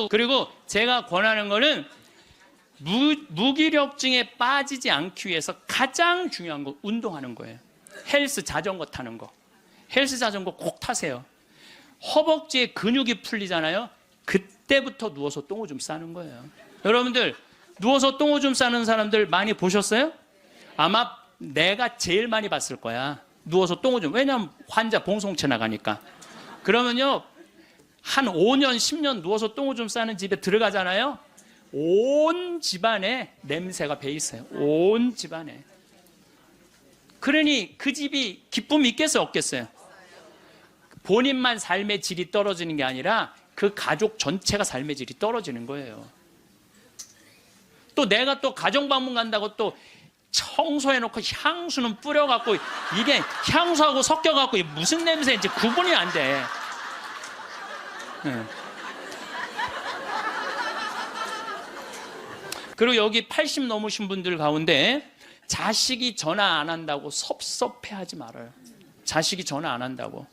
그리고 제가 권하는 거는 무기력증에 빠지지 않기 위해서 가장 중요한 거 운동하는 거예요. 헬스 자전거 타는 거. 헬스 자전거 꼭 타세요. 허벅지에 근육이 풀리잖아요. 그때부터 누워서 똥오줌 싸는 거예요. 여러분들 누워서 똥오줌 싸는 사람들 많이 보셨어요? 아마 내가 제일 많이 봤을 거야. 누워서 똥오줌. 왜냐하면 환자 봉송체 나가니까. 그러면요 한 5년 10년 누워서 똥오줌 싸는 집에 들어가잖아요. 온 집안에 냄새가 배 있어요. 온 집안에. 그러니 그 집이 기쁨이 있겠어요 없겠어요? 본인만 삶의 질이 떨어지는 게 아니라 그 가족 전체가 삶의 질이 떨어지는 거예요. 또 내가 또 가정방문 간다고 또 청소해놓고 향수는 뿌려갖고 이게 향수하고 섞여갖고 무슨 냄새인지 구분이 안 돼. 그리고 여기 80 넘으신 분들 가운데 자식이 전화 안 한다고 섭섭해하지 말아요. 자식이 전화 안 한다고.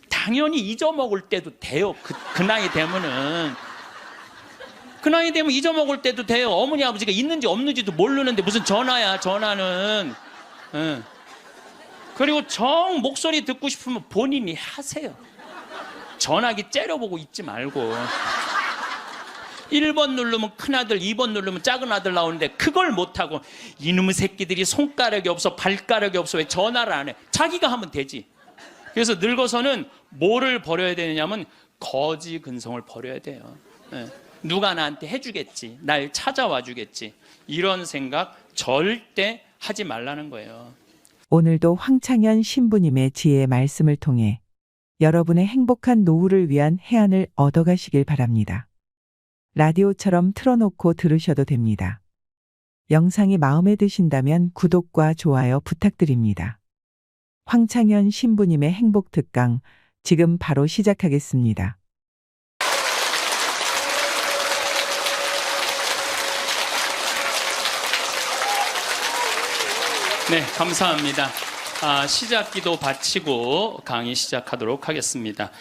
당연히 잊어먹을 때도 돼요. 그 나이 되면은. 그 나이 되면 잊어먹을 때도 돼요. 어머니 아버지가 있는지 없는지도 모르는데 무슨 전화야 전화는. 그리고 정 목소리 듣고 싶으면 본인이 하세요. 전화기 째려보고 있지 말고. 1번 누르면 큰아들, 2번 누르면 작은아들 나오는데 그걸 못하고 이놈의 새끼들이 손가락이 없어 발가락이 없어 왜 전화를 안 해. 자기가 하면 되지. 그래서 늙어서는 뭐를 버려야 되느냐면 거지 근성을 버려야 돼요. 누가 나한테 해주겠지, 날 찾아와 주겠지, 이런 생각 절대 하지 말라는 거예요. 오늘도 황창현 신부님의 지혜의 말씀을 통해 여러분의 행복한 노후를 위한 해안을 얻어가시길 바랍니다. 라디오처럼 틀어놓고 들으셔도 됩니다. 영상이 마음에 드신다면 구독과 좋아요 부탁드립니다. 황창현 신부님의 행복 특강 지금 바로 시작하겠습니다. 네, 감사합니다. 시작 기도 바치고 강의 시작하도록 하겠습니다.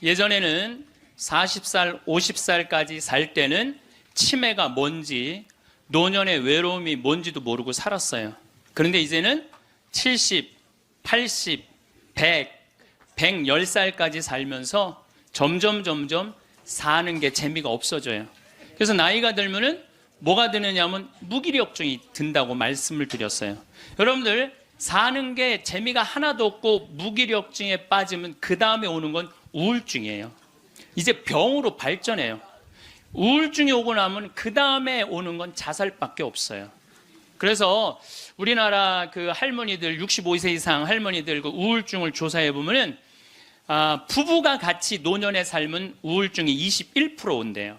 예전에는 40살, 50살까지 살 때는 치매가 뭔지, 노년의 외로움이 뭔지도 모르고 살았어요. 그런데 이제는 70, 80, 100, 110살까지 살면서 점점 사는 게 재미가 없어져요. 그래서 나이가 들면은 뭐가 드느냐면 무기력증이 든다고 말씀을 드렸어요. 여러분들 사는 게 재미가 하나도 없고 무기력증에 빠지면 그 다음에 오는 건 우울증이에요. 이제 병으로 발전해요. 우울증이 오고 나면 그 다음에 오는 건 자살밖에 없어요. 그래서 우리나라 그 할머니들 65세 이상 할머니들 그 우울증을 조사해 보면은 부부가 같이 노년에 살면 우울증이 21% 온대요.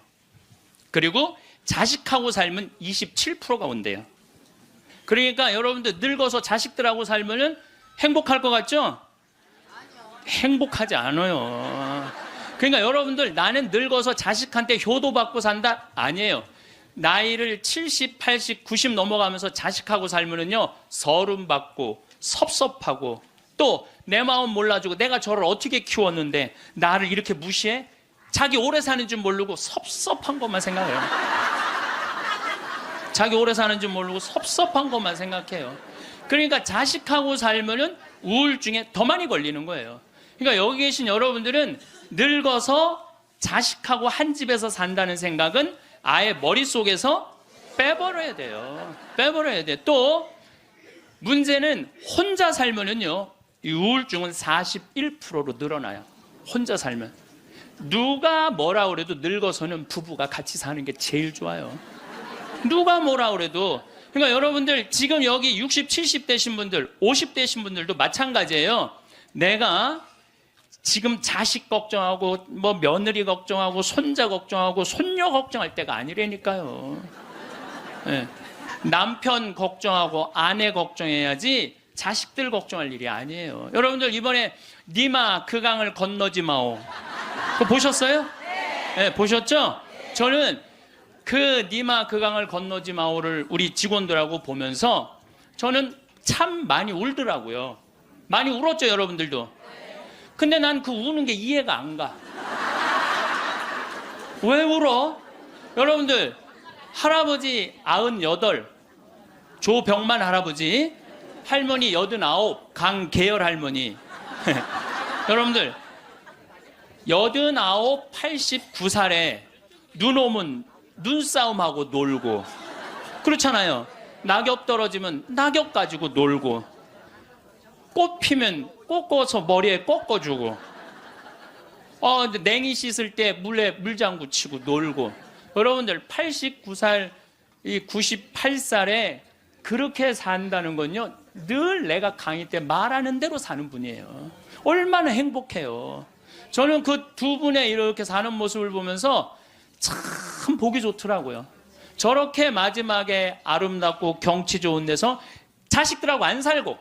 그리고 자식하고 살면 27%가 온대요. 그러니까 여러분들 늙어서 자식들하고 살면은 행복할 것 같죠? 행복하지 않아요. 그러니까 여러분들 나는 늙어서 자식한테 효도받고 산다? 아니에요. 나이를 70, 80, 90 넘어가면서 자식하고 살면은요 서름받고 섭섭하고 또 내 마음 몰라주고 내가 저를 어떻게 키웠는데 나를 이렇게 무시해? 자기 오래 사는 줄 모르고 섭섭한 것만 생각해요. 자기 오래 사는 줄 모르고 섭섭한 것만 생각해요. 그러니까 자식하고 살면은 우울증에 더 많이 걸리는 거예요. 그러니까 여기 계신 여러분들은 늙어서 자식하고 한 집에서 산다는 생각은 아예 머릿속에서 빼버려야 돼요. 빼버려야 돼. 또 문제는 혼자 살면은요 이 우울증은 41%로 늘어나요. 혼자 살면. 누가 뭐라 그래도 늙어서는 부부가 같이 사는 게 제일 좋아요. 누가 뭐라 그래도. 그러니까 여러분들 지금 여기 60, 70 되신 분들, 50 되신 분들도 마찬가지예요. 내가 지금 자식 걱정하고 뭐 며느리 걱정하고 손자 걱정하고 손녀 걱정할 때가 아니라니까요. 네. 남편 걱정하고 아내 걱정해야지 자식들 걱정할 일이 아니에요. 여러분들 이번에 니마 그 강을 건너지 마오. 그거 보셨어요? 네, 보셨죠? 저는 그 니마 그 강을 건너지 마오를 우리 직원들하고 보면서 저는 참 많이 울더라고요. 많이 울었죠, 여러분들도. 근데 난 그 우는 게 이해가 안 가. 왜 울어? 여러분들, 할아버지 98, 조병만 할아버지, 할머니 89, 강계열 할머니. 여러분들, 89, 89살에 눈 오면 눈싸움하고 놀고, 그렇잖아요. 낙엽 떨어지면 낙엽 가지고 놀고, 꽃 피면 꽃 꽂아서 머리에 꺾어주고, 냉이 씻을 때 물에 물장구 치고 놀고. 여러분들 89살, 이 98살에 그렇게 산다는 건요, 늘 내가 강의 때 말하는 대로 사는 분이에요. 얼마나 행복해요. 저는 그 두 분의 이렇게 사는 모습을 보면서 참 보기 좋더라고요. 저렇게 마지막에 아름답고 경치 좋은 데서 자식들하고 안 살고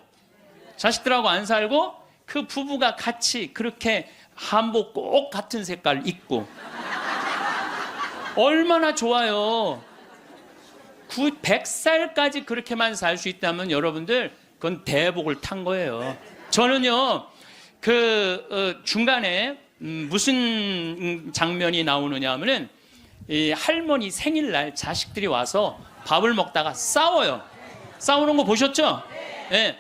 그 부부가 같이 그렇게 한복 꼭 같은 색깔 입고 얼마나 좋아요. 100살까지 그렇게만 살 수 있다면 여러분들 그건 대복을 탄 거예요. 저는요 중간에 무슨 장면이 나오느냐 하면은 이 할머니 생일날 자식들이 와서 밥을 먹다가 싸워요. 싸우는 거 보셨죠? 네.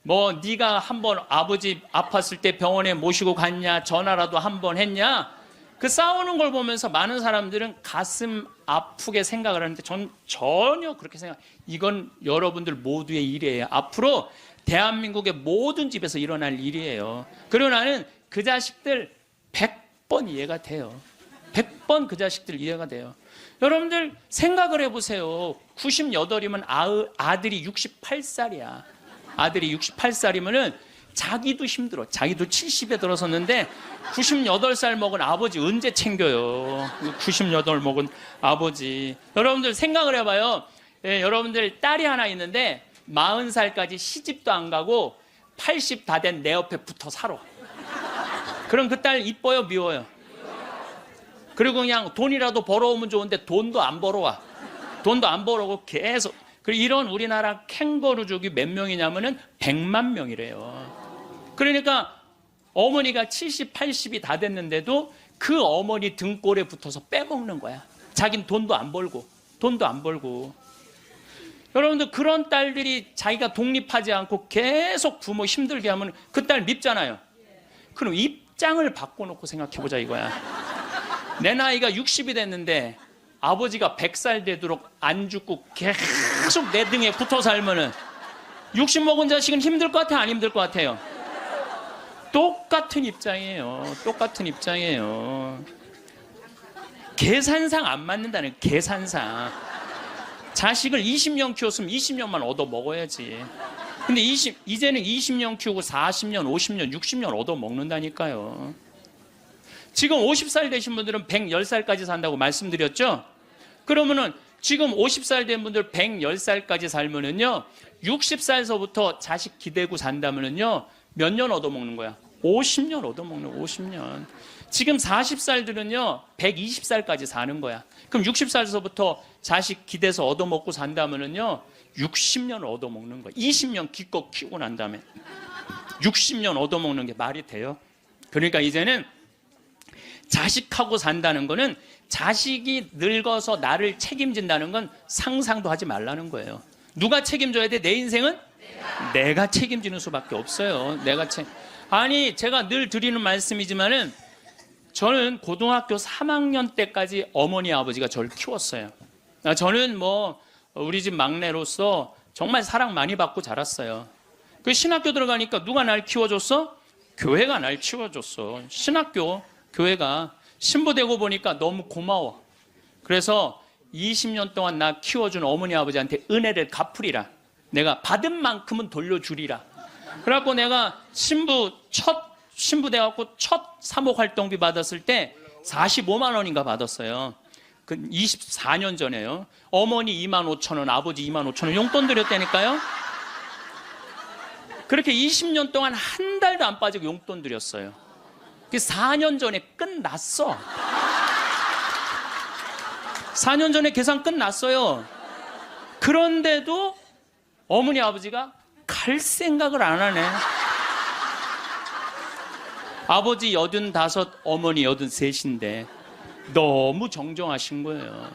뭐 네가 한번 아버지 아팠을 때 병원에 모시고 갔냐, 전화라도 한번 했냐. 그 싸우는 걸 보면서 많은 사람들은 가슴 아프게 생각을 하는데 전 전혀 그렇게 이건 여러분들 모두의 일이에요. 앞으로 대한민국의 모든 집에서 일어날 일이에요. 그리고 나는 그 자식들 100번 이해가 돼요. 100번 그 자식들 이해가 돼요. 여러분들 생각을 해보세요. 98이면 아들이 68살이야. 아들이 68살이면은 자기도 힘들어. 자기도 70에 들어섰는데 98살 먹은 아버지 언제 챙겨요? 98 먹은 아버지. 여러분들 생각을 해봐요. 예, 여러분들 딸이 하나 있는데 40살까지 시집도 안 가고 80 다 된 내 옆에 붙어 살아. 그럼 그 딸 이뻐요, 미워요? 그리고 그냥 돈이라도 벌어오면 좋은데 돈도 안 벌어와. 돈도 안 벌어오고 계속. 그리고 이런 우리나라 캥거루족이 몇 명이냐면은 100만 명이래요. 그러니까 어머니가 70, 80이 다 됐는데도 그 어머니 등골에 붙어서 빼먹는 거야. 자긴 돈도 안 벌고. 여러분들 그런 딸들이 자기가 독립하지 않고 계속 부모 힘들게 하면 그 딸 밉잖아요. 그럼 입장을 바꿔놓고 생각해보자 이거야. 내 나이가 60이 됐는데 아버지가 100살 되도록 안 죽고 계속 내 등에 붙어 살면은 60 먹은 자식은 힘들 것 같아, 안 힘들 것 같아요? 똑같은 입장이에요. 계산상 안 맞는다는, 계산상. 자식을 20년 키웠으면 20년만 얻어 먹어야지. 근데 이제는 20년 키우고 40년, 50년, 60년 얻어 먹는다니까요. 지금 50살 되신 분들은 110살까지 산다고 말씀드렸죠? 그러면은 지금 50살 된 분들 110살까지 살면은요, 60살서부터 자식 기대고 산다면은요, 몇 년 얻어먹는 거야? 50년 얻어먹는 거야, 50년. 지금 40살들은요, 120살까지 사는 거야. 그럼 60살서부터 자식 기대서 얻어먹고 산다면은요, 60년 얻어먹는 거야. 20년 기껏 키우고 난 다음에 60년 얻어먹는 게 말이 돼요? 그러니까 이제는 자식하고 산다는 거는 자식이 늙어서 나를 책임진다는 건 상상도 하지 말라는 거예요. 누가 책임져야 돼? 내 인생은? 내가 책임지는 수밖에 없어요. 아니, 제가 늘 드리는 말씀이지만은 저는 고등학교 3학년 때까지 어머니 아버지가 저를 키웠어요. 저는 우리 집 막내로서 정말 사랑 많이 받고 자랐어요. 그 신학교 들어가니까 누가 날 키워줬어? 교회가 날 키워줬어. 신학교, 교회가. 신부되고 보니까 너무 고마워. 그래서 20년 동안 나 키워준 어머니 아버지한테 은혜를 갚으리라. 내가 받은 만큼은 돌려주리라. 그래갖고 내가 신부 돼갖고 첫 사목 활동비 받았을 때 45만 원인가 받았어요. 그 24년 전에요. 어머니 25,000원, 아버지 25,000원 용돈 드렸다니까요. 그렇게 20년 동안 한 달도 안 빠지고 용돈 드렸어요. 그 4년 전에 끝났어. 4년 전에 계산 끝났어요. 그런데도 어머니 아버지가 갈 생각을 안 하네. 아버지 85, 어머니 83인데 너무 정정하신 거예요.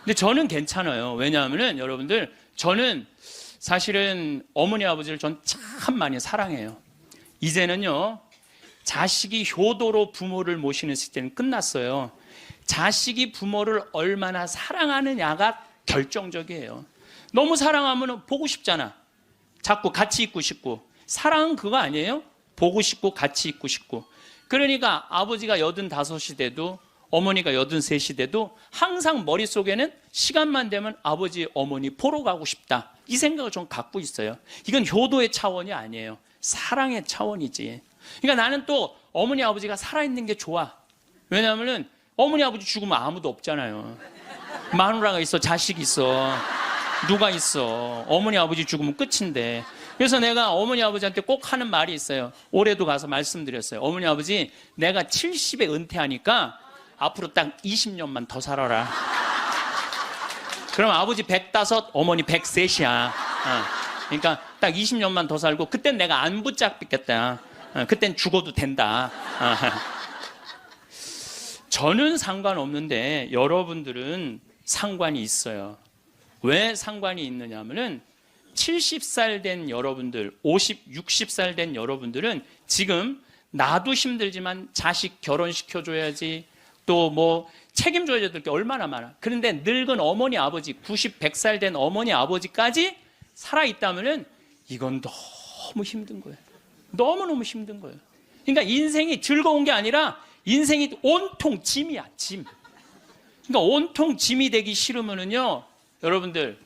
근데 저는 괜찮아요. 왜냐하면 여러분들, 저는 사실은 어머니 아버지를 전 참 많이 사랑해요. 이제는요, 자식이 효도로 부모를 모시는 시대는 끝났어요. 자식이 부모를 얼마나 사랑하느냐가 결정적이에요. 너무 사랑하면 보고 싶잖아. 자꾸 같이 있고 싶고. 사랑은 그거 아니에요? 보고 싶고 같이 있고 싶고. 그러니까 아버지가 85이 돼도 어머니가 83이 돼도 항상 머릿속에는 시간만 되면 아버지, 어머니 보러 가고 싶다. 이 생각을 좀 갖고 있어요. 이건 효도의 차원이 아니에요. 사랑의 차원이지. 그러니까 나는 또 어머니, 아버지가 살아있는 게 좋아. 왜냐하면 어머니, 아버지 죽으면 아무도 없잖아요. 마누라가 있어, 자식이 있어, 누가 있어. 어머니, 아버지 죽으면 끝인데. 그래서 내가 어머니, 아버지한테 꼭 하는 말이 있어요. 올해도 가서 말씀드렸어요. 어머니, 아버지, 내가 70에 은퇴하니까 앞으로 딱 20년만 더 살아라. 그럼 아버지 105, 어머니 103이야. 그러니까 딱 20년만 더 살고 그땐 내가 안 붙잡겠다. 그땐 죽어도 된다. 저는 상관없는데 여러분들은 상관이 있어요. 왜 상관이 있느냐 하면은 70살 된 여러분들, 50, 60살 된 여러분들은 지금 나도 힘들지만 자식 결혼시켜줘야지, 또 뭐 책임져야 될 게 얼마나 많아. 그런데 늙은 어머니, 아버지, 90, 100살 된 어머니, 아버지까지 살아있다면은 이건 너무 힘든 거예요. 너무너무 힘든 거예요. 그러니까 인생이 즐거운 게 아니라 인생이 온통 짐이야, 짐. 그러니까 온통 짐이 되기 싫으면은요, 여러분들,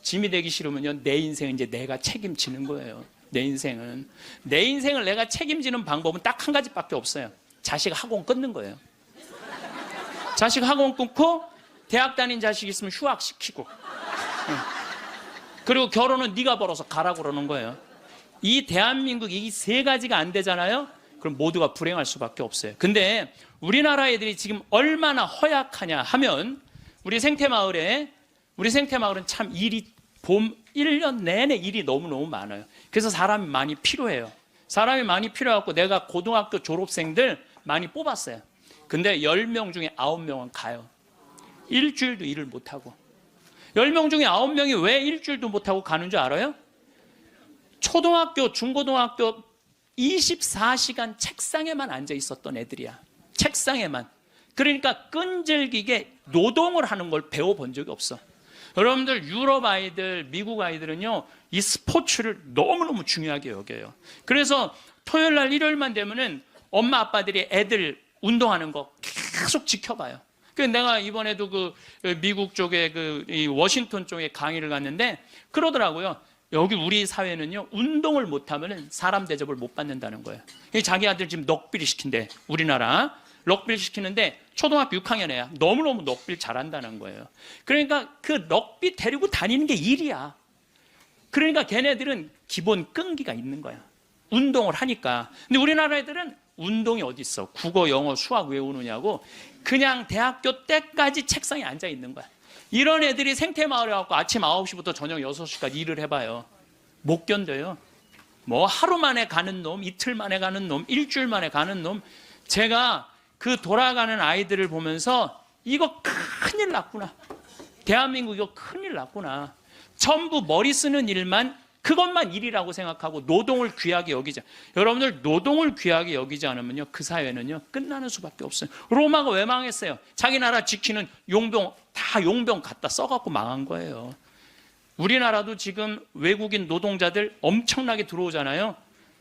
짐이 되기 싫으면요, 내 인생은 이제 내가 책임지는 거예요. 내 인생은. 내 인생을 내가 책임지는 방법은 딱 한 가지밖에 없어요. 자식 학원 끊는 거예요. 자식 학원 끊고 대학 다닌 자식 있으면 휴학시키고, 그리고 결혼은 네가 벌어서 가라고 그러는 거예요. 이 대한민국 이 세 가지가 안 되잖아요. 그럼 모두가 불행할 수밖에 없어요. 근데 우리나라 애들이 지금 얼마나 허약하냐 하면 우리 생태마을은 참 일이 1년 내내 일이 너무너무 많아요. 그래서 사람이 많이 필요해요. 사람이 많이 필요해갖고 내가 고등학교 졸업생들 많이 뽑았어요. 근데 10명 중에 9명은 가요. 일주일도 일을 못하고. 10명 중에 9명이 왜 일주일도 못하고 가는 줄 알아요? 초등학교, 중고등학교 24시간 책상에만 앉아 있었던 애들이야. 책상에만. 그러니까 끈질기게 노동을 하는 걸 배워본 적이 없어. 여러분들, 유럽 아이들, 미국 아이들은요, 이 스포츠를 너무너무 중요하게 여겨요. 그래서 토요일 날, 일요일만 되면은 엄마 아빠들이 애들 운동하는 거 계속 지켜봐요. 그래서 내가 이번에도 그 미국 쪽에 이 워싱턴 쪽에 강의를 갔는데 그러더라고요. 여기 우리 사회는요, 운동을 못하면 사람 대접을 못 받는다는 거예요. 자기 아들 지금 럭비를 시킨대. 우리나라 럭비를 시키는데 초등학교 6학년 애야. 너무너무 럭비를 잘한다는 거예요. 그러니까 그 럭비 데리고 다니는 게 일이야. 그러니까 걔네들은 기본 끈기가 있는 거야. 운동을 하니까. 근데 우리나라 애들은 운동이 어디 있어? 국어, 영어, 수학 외우느냐고 그냥 대학교 때까지 책상에 앉아 있는 거야. 이런 애들이 생태마을에 와서 아침 9시부터 저녁 6시까지 일을 해봐요. 못 견뎌요. 뭐 하루 만에 가는 놈, 이틀 만에 가는 놈, 일주일 만에 가는 놈. 제가 그 돌아가는 아이들을 보면서 이거 큰일 났구나. 대한민국 이거 큰일 났구나. 전부 머리 쓰는 일만, 그것만 일이라고 생각하고 노동을 귀하게 여기자. 여러분들, 노동을 귀하게 여기지 않으면요, 그 사회는요 끝나는 수밖에 없어요. 로마가 왜 망했어요? 자기 나라 지키는 용병 다 용병 갖다 써갖고 망한 거예요. 우리나라도 지금 외국인 노동자들 엄청나게 들어오잖아요.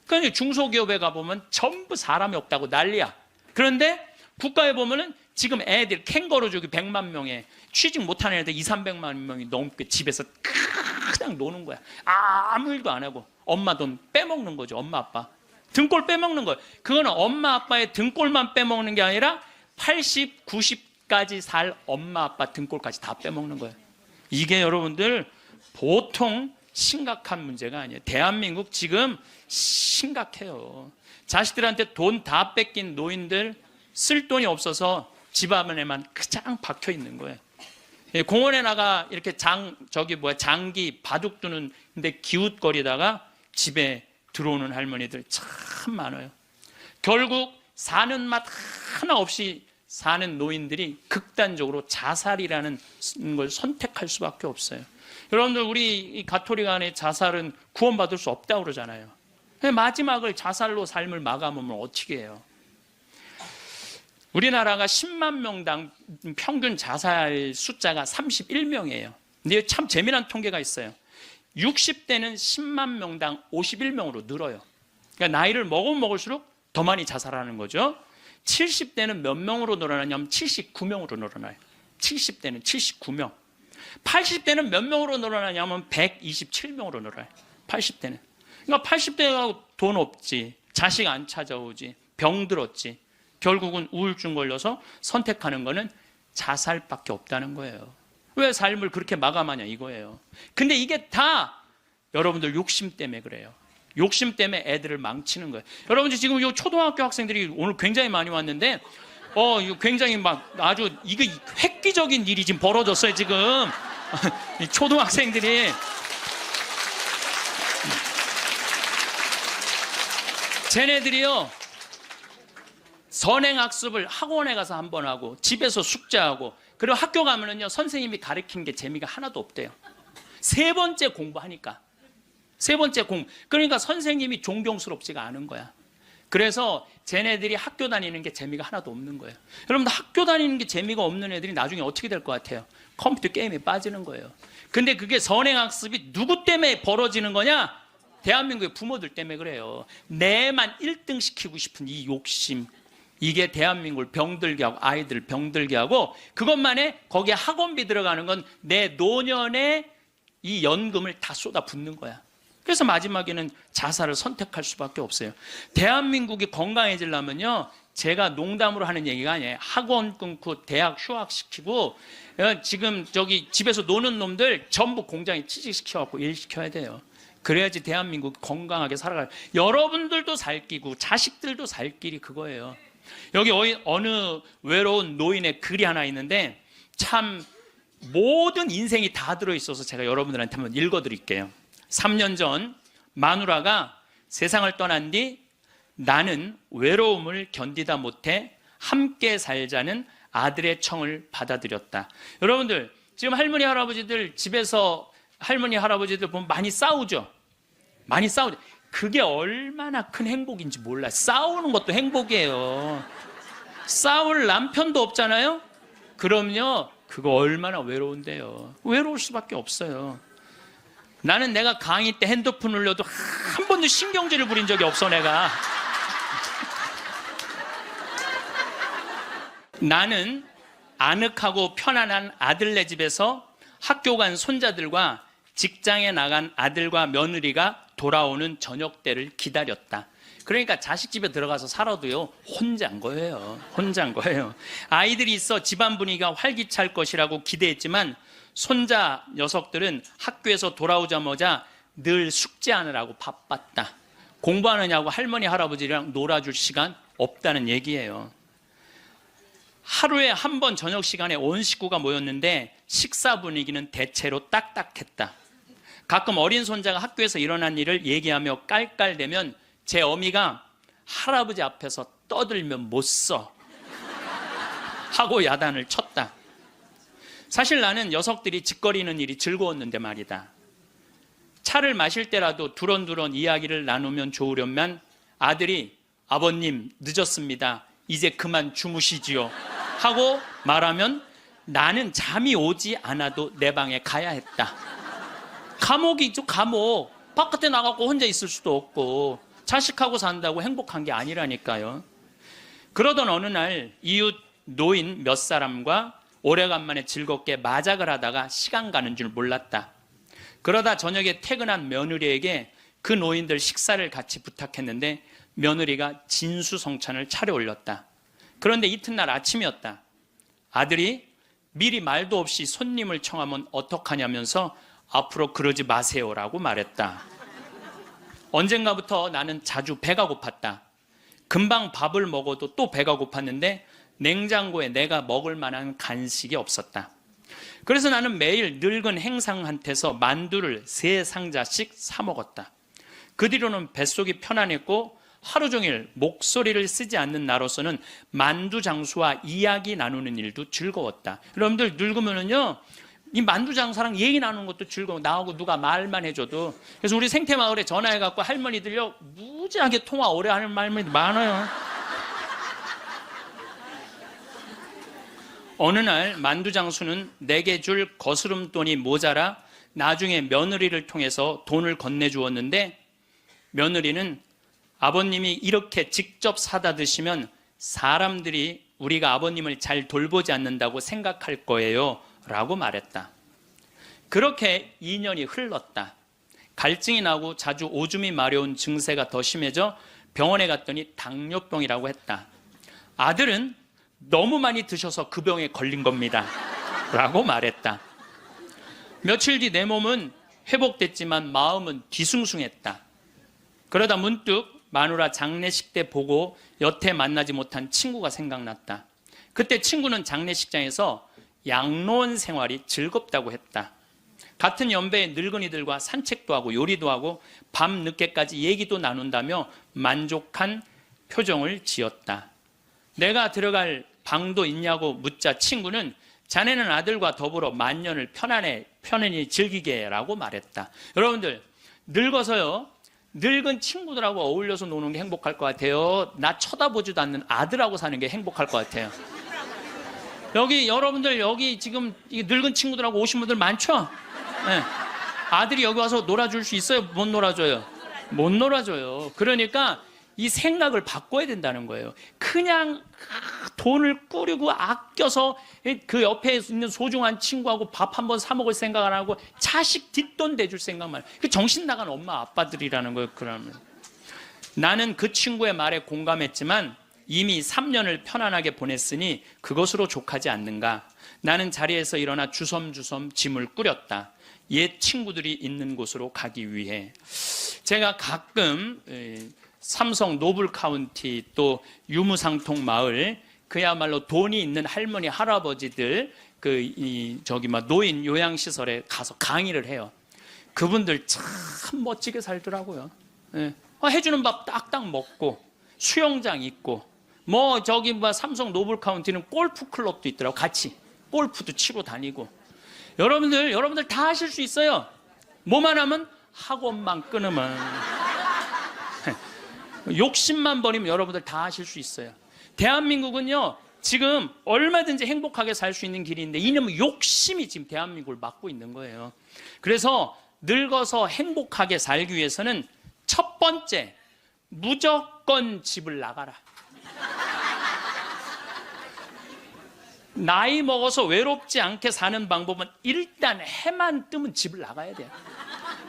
그러니까 중소기업에 가보면 전부 사람이 없다고 난리야. 그런데 국가에 보면은 지금 애들 캥거루족이 100만 명에 취직 못하는 애들 2, 300만 명이 넘게 집에서 그냥 노는 거야. 아무 일도 안 하고 엄마 돈 빼먹는 거죠. 엄마 아빠 등골 빼먹는 거예요. 그거는 엄마 아빠의 등골만 빼먹는 게 아니라 80, 90까지 살 엄마 아빠 등골까지 다 빼먹는 거예요. 이게 여러분들 보통 심각한 문제가 아니에요. 대한민국 지금 심각해요. 자식들한테 돈 다 뺏긴 노인들, 쓸 돈이 없어서 집 안에만 그냥 박혀 있는 거예요. 공원에 나가 이렇게 장기 바둑 두는 데 기웃거리다가 집에 들어오는 할머니들 참 많아요. 결국 사는 맛 하나 없이 사는 노인들이 극단적으로 자살이라는 걸 선택할 수밖에 없어요. 여러분들, 우리 이 가톨릭 안에 자살은 구원받을 수 없다고 그러잖아요. 마지막을 자살로 삶을 마감하면 어떻게 해요? 우리나라가 10만 명당 평균 자살 숫자가 31명이에요. 근데 참 재미난 통계가 있어요. 60대는 10만 명당 51명으로 늘어요. 그러니까 나이를 먹으면 먹을수록 더 많이 자살하는 거죠. 70대는 몇 명으로 늘어나냐면 79명으로 늘어나요. 70대는 79명. 80대는 몇 명으로 늘어나냐면 127명으로 늘어나요. 80대는. 그러니까 80대가 돈 없지, 자식 안 찾아오지, 병 들었지, 결국은 우울증 걸려서 선택하는 거는 자살밖에 없다는 거예요. 왜 삶을 그렇게 마감하냐 이거예요. 근데 이게 다 여러분들 욕심 때문에 그래요. 욕심 때문에 애들을 망치는 거예요. 여러분들 지금 이 초등학교 학생들이 오늘 굉장히 많이 왔는데 이거 굉장히 막 아주 이거 획기적인 일이 지금 벌어졌어요 지금. 이 초등학생들이 쟤네들이요 선행학습을 학원에 가서 한 번 하고 집에서 숙제하고 그리고 학교 가면은요 선생님이 가르치는 게 재미가 하나도 없대요. 세 번째 공부하니까. 세 번째 그러니까 선생님이 존경스럽지가 않은 거야. 그래서 쟤네들이 학교 다니는 게 재미가 하나도 없는 거예요. 여러분들 학교 다니는 게 재미가 없는 애들이 나중에 어떻게 될 것 같아요? 컴퓨터 게임에 빠지는 거예요. 근데 그게 선행학습이 누구 때문에 벌어지는 거냐? 대한민국의 부모들 때문에 그래요. 내만 1등 시키고 싶은 이 욕심, 이게 대한민국을 병들게 하고 아이들 병들게 하고 그것만에 거기에 학원비 들어가는 건 내 노년의 이 연금을 다 쏟아붓는 거야. 그래서 마지막에는 자살을 선택할 수밖에 없어요. 대한민국이 건강해지려면요 제가 농담으로 하는 얘기가 아니에요. 학원 끊고 대학 휴학시키고 지금 저기 집에서 노는 놈들 전부 공장에 취직시켜갖고 일시켜야 돼요. 그래야지 대한민국 건강하게 살아가요. 여러분들도 살 끼고 자식들도 살 길이 그거예요. 여기 어느 외로운 노인의 글이 하나 있는데 참 모든 인생이 다 들어있어서 제가 여러분들한테 한번 읽어드릴게요. 3년 전 마누라가 세상을 떠난 뒤 나는 외로움을 견디다 못해 함께 살자는 아들의 청을 받아들였다. 여러분들 지금 할머니 할아버지들 집에서 할머니 할아버지들 보면 많이 싸우죠. 많이 싸우죠. 그게 얼마나 큰 행복인지 몰라. 싸우는 것도 행복이에요. 싸울 남편도 없잖아요. 그럼요 그거 얼마나 외로운데요. 외로울 수밖에 없어요. 나는 내가 강의 때 핸드폰 울려도 한 번도 신경질을 부린 적이 없어. 내가 나는 아늑하고 편안한 아들네 집에서 학교 간 손자들과 직장에 나간 아들과 며느리가 돌아오는 저녁 때를 기다렸다. 그러니까 자식 집에 들어가서 살아도요 혼자인 거예요. 혼자인 거예요. 아이들이 있어 집안 분위기가 활기찰 것이라고 기대했지만 손자 녀석들은 학교에서 돌아오자마자 늘 숙제하느라고 바빴다. 공부하느냐고 할머니 할아버지랑 놀아줄 시간 없다는 얘기예요. 하루에 한 번 저녁 시간에 온 식구가 모였는데 식사 분위기는 대체로 딱딱했다. 가끔 어린 손자가 학교에서 일어난 일을 얘기하며 깔깔대면 제 어미가 할아버지 앞에서 떠들면 못 써 하고 야단을 쳤다. 사실 나는 녀석들이 짓거리는 일이 즐거웠는데 말이다. 차를 마실 때라도 두런두런 이야기를 나누면 좋으련만 아들이 아버님 늦었습니다. 이제 그만 주무시지요 하고 말하면 나는 잠이 오지 않아도 내 방에 가야 했다. 감옥이죠. 감옥. 바깥에 나가고 혼자 있을 수도 없고 자식하고 산다고 행복한 게 아니라니까요. 그러던 어느 날 이웃 노인 몇 사람과 오래간만에 즐겁게 마작을 하다가 시간 가는 줄 몰랐다. 그러다 저녁에 퇴근한 며느리에게 그 노인들 식사를 같이 부탁했는데 며느리가 진수성찬을 차려 올렸다. 그런데 이튿날 아침이었다. 아들이 미리 말도 없이 손님을 청하면 어떡하냐면서 앞으로 그러지 마세요라고 말했다. 언젠가부터 나는 자주 배가 고팠다. 금방 밥을 먹어도 또 배가 고팠는데 냉장고에 내가 먹을 만한 간식이 없었다. 그래서 나는 매일 늙은 행상한테서 만두를 3상자씩 사 먹었다. 그 뒤로는 뱃속이 편안했고 하루 종일 목소리를 쓰지 않는 나로서는 만두장수와 이야기 나누는 일도 즐거웠다. 여러분들 늙으면은요, 이 만두장사랑 얘기 나누는 것도 즐거워. 나하고 누가 말만 해줘도. 그래서 우리 생태마을에 전화해갖고 할머니들요, 무지하게 통화 오래 하는 할머니들 많아요. 어느 날 만두장수는 내게 줄 거스름돈이 모자라 나중에 며느리를 통해서 돈을 건네주었는데, 며느리는 아버님이 이렇게 직접 사다 드시면 사람들이 우리가 아버님을 잘 돌보지 않는다고 생각할 거예요 라고 말했다. 그렇게 2년이 흘렀다. 갈증이 나고 자주 오줌이 마려운 증세가 더 심해져 병원에 갔더니 당뇨병이라고 했다. 아들은 너무 많이 드셔서 그 병에 걸린 겁니다 라고 말했다. 며칠 뒤 내 몸은 회복됐지만 마음은 뒤숭숭했다. 그러다 문득 마누라 장례식 때 보고 여태 만나지 못한 친구가 생각났다. 그때 친구는 장례식장에서 양로원 생활이 즐겁다고 했다. 같은 연배의 늙은이들과 산책도 하고 요리도 하고 밤 늦게까지 얘기도 나눈다며 만족한 표정을 지었다. 내가 들어갈 방도 있냐고 묻자 친구는 자네는 아들과 더불어 만년을 편안히 즐기게 라고 말했다. 여러분들 늙어서요, 늙은 친구들하고 어울려서 노는 게 행복할 것 같아요? 나 쳐다보지도 않는 아들하고 사는 게 행복할 것 같아요? 여러분들 여기 지금 늙은 친구들하고 오신 분들 많죠? 네. 아들이 여기 와서 놀아줄 수 있어요? 못 놀아줘요? 못 놀아줘요. 그러니까 이 생각을 바꿔야 된다는 거예요. 그냥 돈을 꾸리고 아껴서 그 옆에 있는 소중한 친구하고 밥 한번 사 먹을 생각 안 하고 자식 뒷돈 대줄 생각만. 그 정신 나간 엄마 아빠들이라는 거예요. 그러면 나는 그 친구의 말에 공감했지만 이미 3년을 편안하게 보냈으니 그것으로 족하지 않는가. 나는 자리에서 일어나 주섬주섬 짐을 꾸렸다. 옛 친구들이 있는 곳으로 가기 위해. 제가 가끔 삼성 노블 카운티 또 유무상통 마을, 그야말로 돈이 있는 할머니 할아버지들 노인 요양시설에 가서 강의를 해요. 그분들 참 멋지게 살더라고요. 해주는 밥 딱딱 먹고 수영장 있고 삼성 노블 카운티는 골프 클럽도 있더라고. 같이 골프도 치고 다니고. 여러분들 다 하실 수 있어요. 뭐만 하면, 학원만 끊으면, 욕심만 버리면 여러분들 다 하실 수 있어요. 대한민국은요, 지금 얼마든지 행복하게 살 수 있는 길인데 이놈의 욕심이 지금 대한민국을 막고 있는 거예요. 그래서 늙어서 행복하게 살기 위해서는 첫 번째, 무조건 집을 나가라. 나이 먹어서 외롭지 않게 사는 방법은 일단 해만 뜨면 집을 나가야 돼요.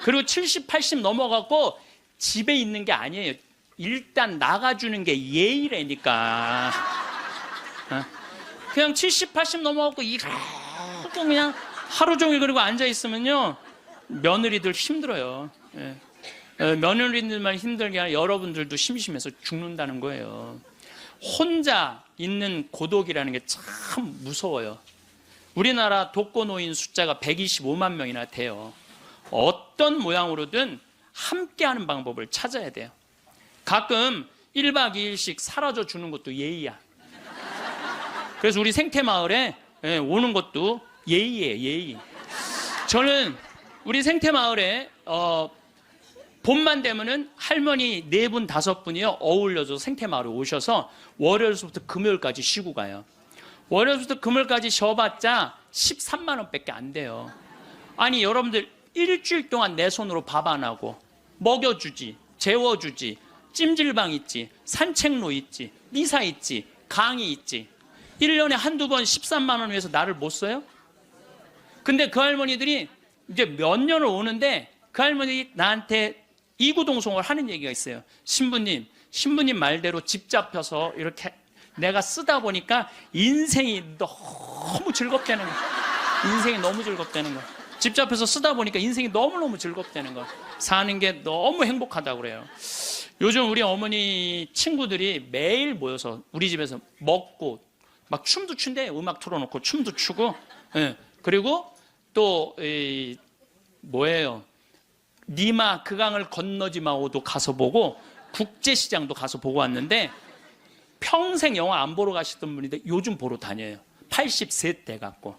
그리고 70, 80 넘어가고 집에 있는 게 아니에요. 일단 나가주는 게 예의라니까. 그냥 70, 80 넘어가고 그냥 하루 종일 그리고 앉아있으면요, 며느리들 힘들어요. 며느리들만 힘들게 아니라 여러분들도 심심해서 죽는다는 거예요. 혼자 있는 고독이라는 게 참 무서워요. 우리나라 독거노인 숫자가 125만 명이나 돼요. 어떤 모양으로든 함께하는 방법을 찾아야 돼요. 가끔 1박 2일씩 사라져 주는 것도 예의야. 그래서 우리 생태마을에 오는 것도 예의예요, 예의. 저는 우리 생태마을에 봄만 되면은 할머니 4분, 5분이요 어울려서 생태마을에 오셔서 월요일부터 금요일까지 쉬고 가요. 월요일부터 금요일까지 쉬어봤자 13만 원밖에 안 돼요. 아니 여러분들 일주일 동안 내 손으로 밥 안 하고 먹여주지, 재워주지, 찜질방 있지, 산책로 있지, 미사 있지, 강의 있지. 1년에 한두 번 13만 원 위해서 나를 못 써요? 근데 그 할머니들이 이제 몇 년을 오는데 그 할머니들이 나한테 이구동성을 하는 얘기가 있어요. 신부님 말대로 집 잡혀서 이렇게 내가 쓰다 보니까 인생이 너무 즐겁다는 거야. 인생이 너무 즐겁다는 거야. 집 잡혀서 쓰다 보니까 인생이 너무너무 즐겁다는 거야. 사는 게 너무 행복하다고 그래요. 요즘 우리 어머니 친구들이 매일 모여서 우리 집에서 먹고 막 춤도 춘대. 음악 틀어놓고 춤도 추고. 그리고 또 니마 그 강을 건너지 마오도 가서 보고 국제시장도 가서 보고 왔는데 평생 영화 안 보러 가시던 분인데 요즘 보러 다녀요. 83 돼 갖고.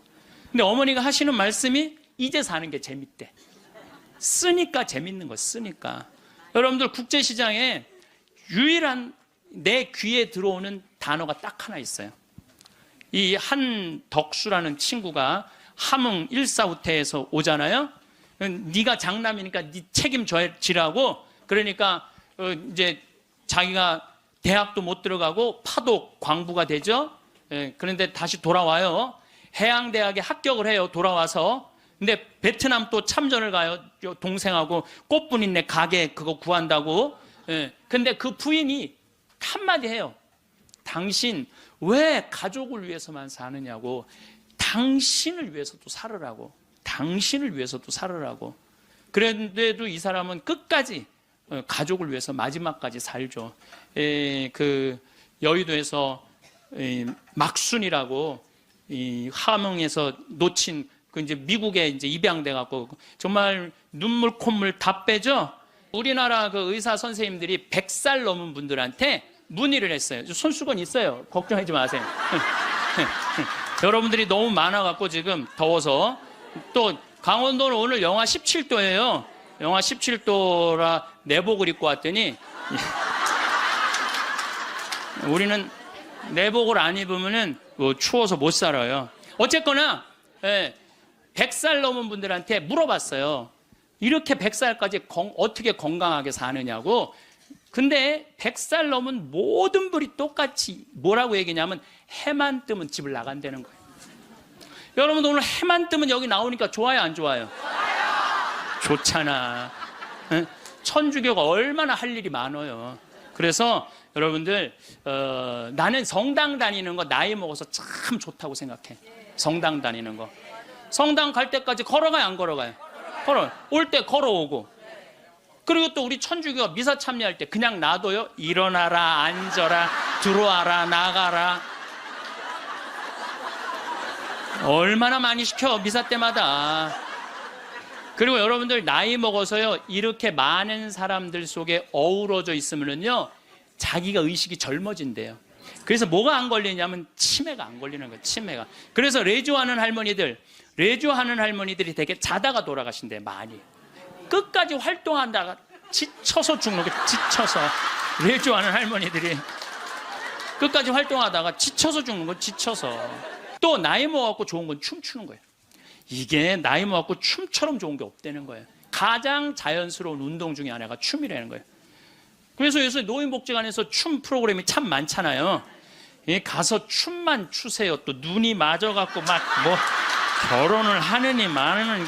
근데 어머니가 하시는 말씀이 이제 사는 게 재밌대. 쓰니까 재밌는 거 쓰니까. 여러분들 국제시장에 유일한 내 귀에 들어오는 단어가 딱 하나 있어요. 이 한덕수라는 친구가 함흥 일사후퇴에서 오잖아요. 네가 장남이니까 네 책임져지라고. 그러니까 이제 자기가 대학도 못 들어가고 파독 광부가 되죠. 그런데 다시 돌아와요. 해양대학에 합격을 해요. 돌아와서. 근데 베트남 또 참전을 가요. 동생하고 꽃분이네 가게 그거 구한다고. 근데 그 부인이 한마디 해요. 당신 왜 가족을 위해서만 사느냐고. 당신을 위해서도 살으라고. 당신을 위해서도 살으라고. 그런데도 이 사람은 끝까지 가족을 위해서 마지막까지 살죠. 그 여의도에서 막순이라고 이 함흥에서 놓친 그 이제 미국에 이제 입양돼 갖고 정말 눈물 콧물 다 빼죠. 우리나라 그 의사 선생님들이 100살 넘은 분들한테 문의를 했어요. 손수건 있어요. 걱정하지 마세요. 여러분들이 너무 많아갖고 지금 더워서. 또 강원도는 오늘 영하 17도예요. 영하 17도라 내복을 입고 왔더니 우리는 내복을 안 입으면은 추워서 못 살아요. 어쨌거나 100살 넘은 분들한테 물어봤어요. 이렇게 100살까지 어떻게 건강하게 사느냐고. 근데 100살 넘은 모든 분이 똑같이 뭐라고 얘기냐면 해만 뜨면 집을 나간다는 거예요. 여러분 오늘 해만 뜨면 여기 나오니까 좋아요 안 좋아요? 좋잖아. 천주교가 얼마나 할 일이 많아요. 그래서 여러분들 나는 성당 다니는 거 나이 먹어서 참 좋다고 생각해. 성당 다니는 거. 성당 갈 때까지 걸어가요 안 걸어가요? 걸어. 올 때 걸어오고. 그리고 또 우리 천주교가 미사 참여할 때 그냥 놔둬요. 일어나라 앉아라 들어와라 나가라. 얼마나 많이 시켜 미사 때마다. 그리고 여러분들 나이 먹어서요 이렇게 많은 사람들 속에 어우러져 있으면요 자기가 의식이 젊어진대요. 그래서 뭐가 안 걸리냐면 치매가 안 걸리는 거예요. 치매가. 그래서 레조하는 할머니들이 되게 자다가 돌아가신대요. 많이. 끝까지 활동한다가 지쳐서 죽는 거예요. 지쳐서. 레조하는 할머니들이 끝까지 활동하다가 지쳐서 죽는 거예요. 지쳐서. 또 나이 먹어갖고 좋은 건 춤추는 거예요. 이게 나이 먹어갖고 춤처럼 좋은 게 없다는 거예요. 가장 자연스러운 운동 중에 하나가 춤이라는 거예요. 그래서 요새 노인복지관에서 춤 프로그램이 참 많잖아요. 가서 춤만 추세요. 또 눈이 맞아갖고 막 뭐 결혼을 하느니 마느니.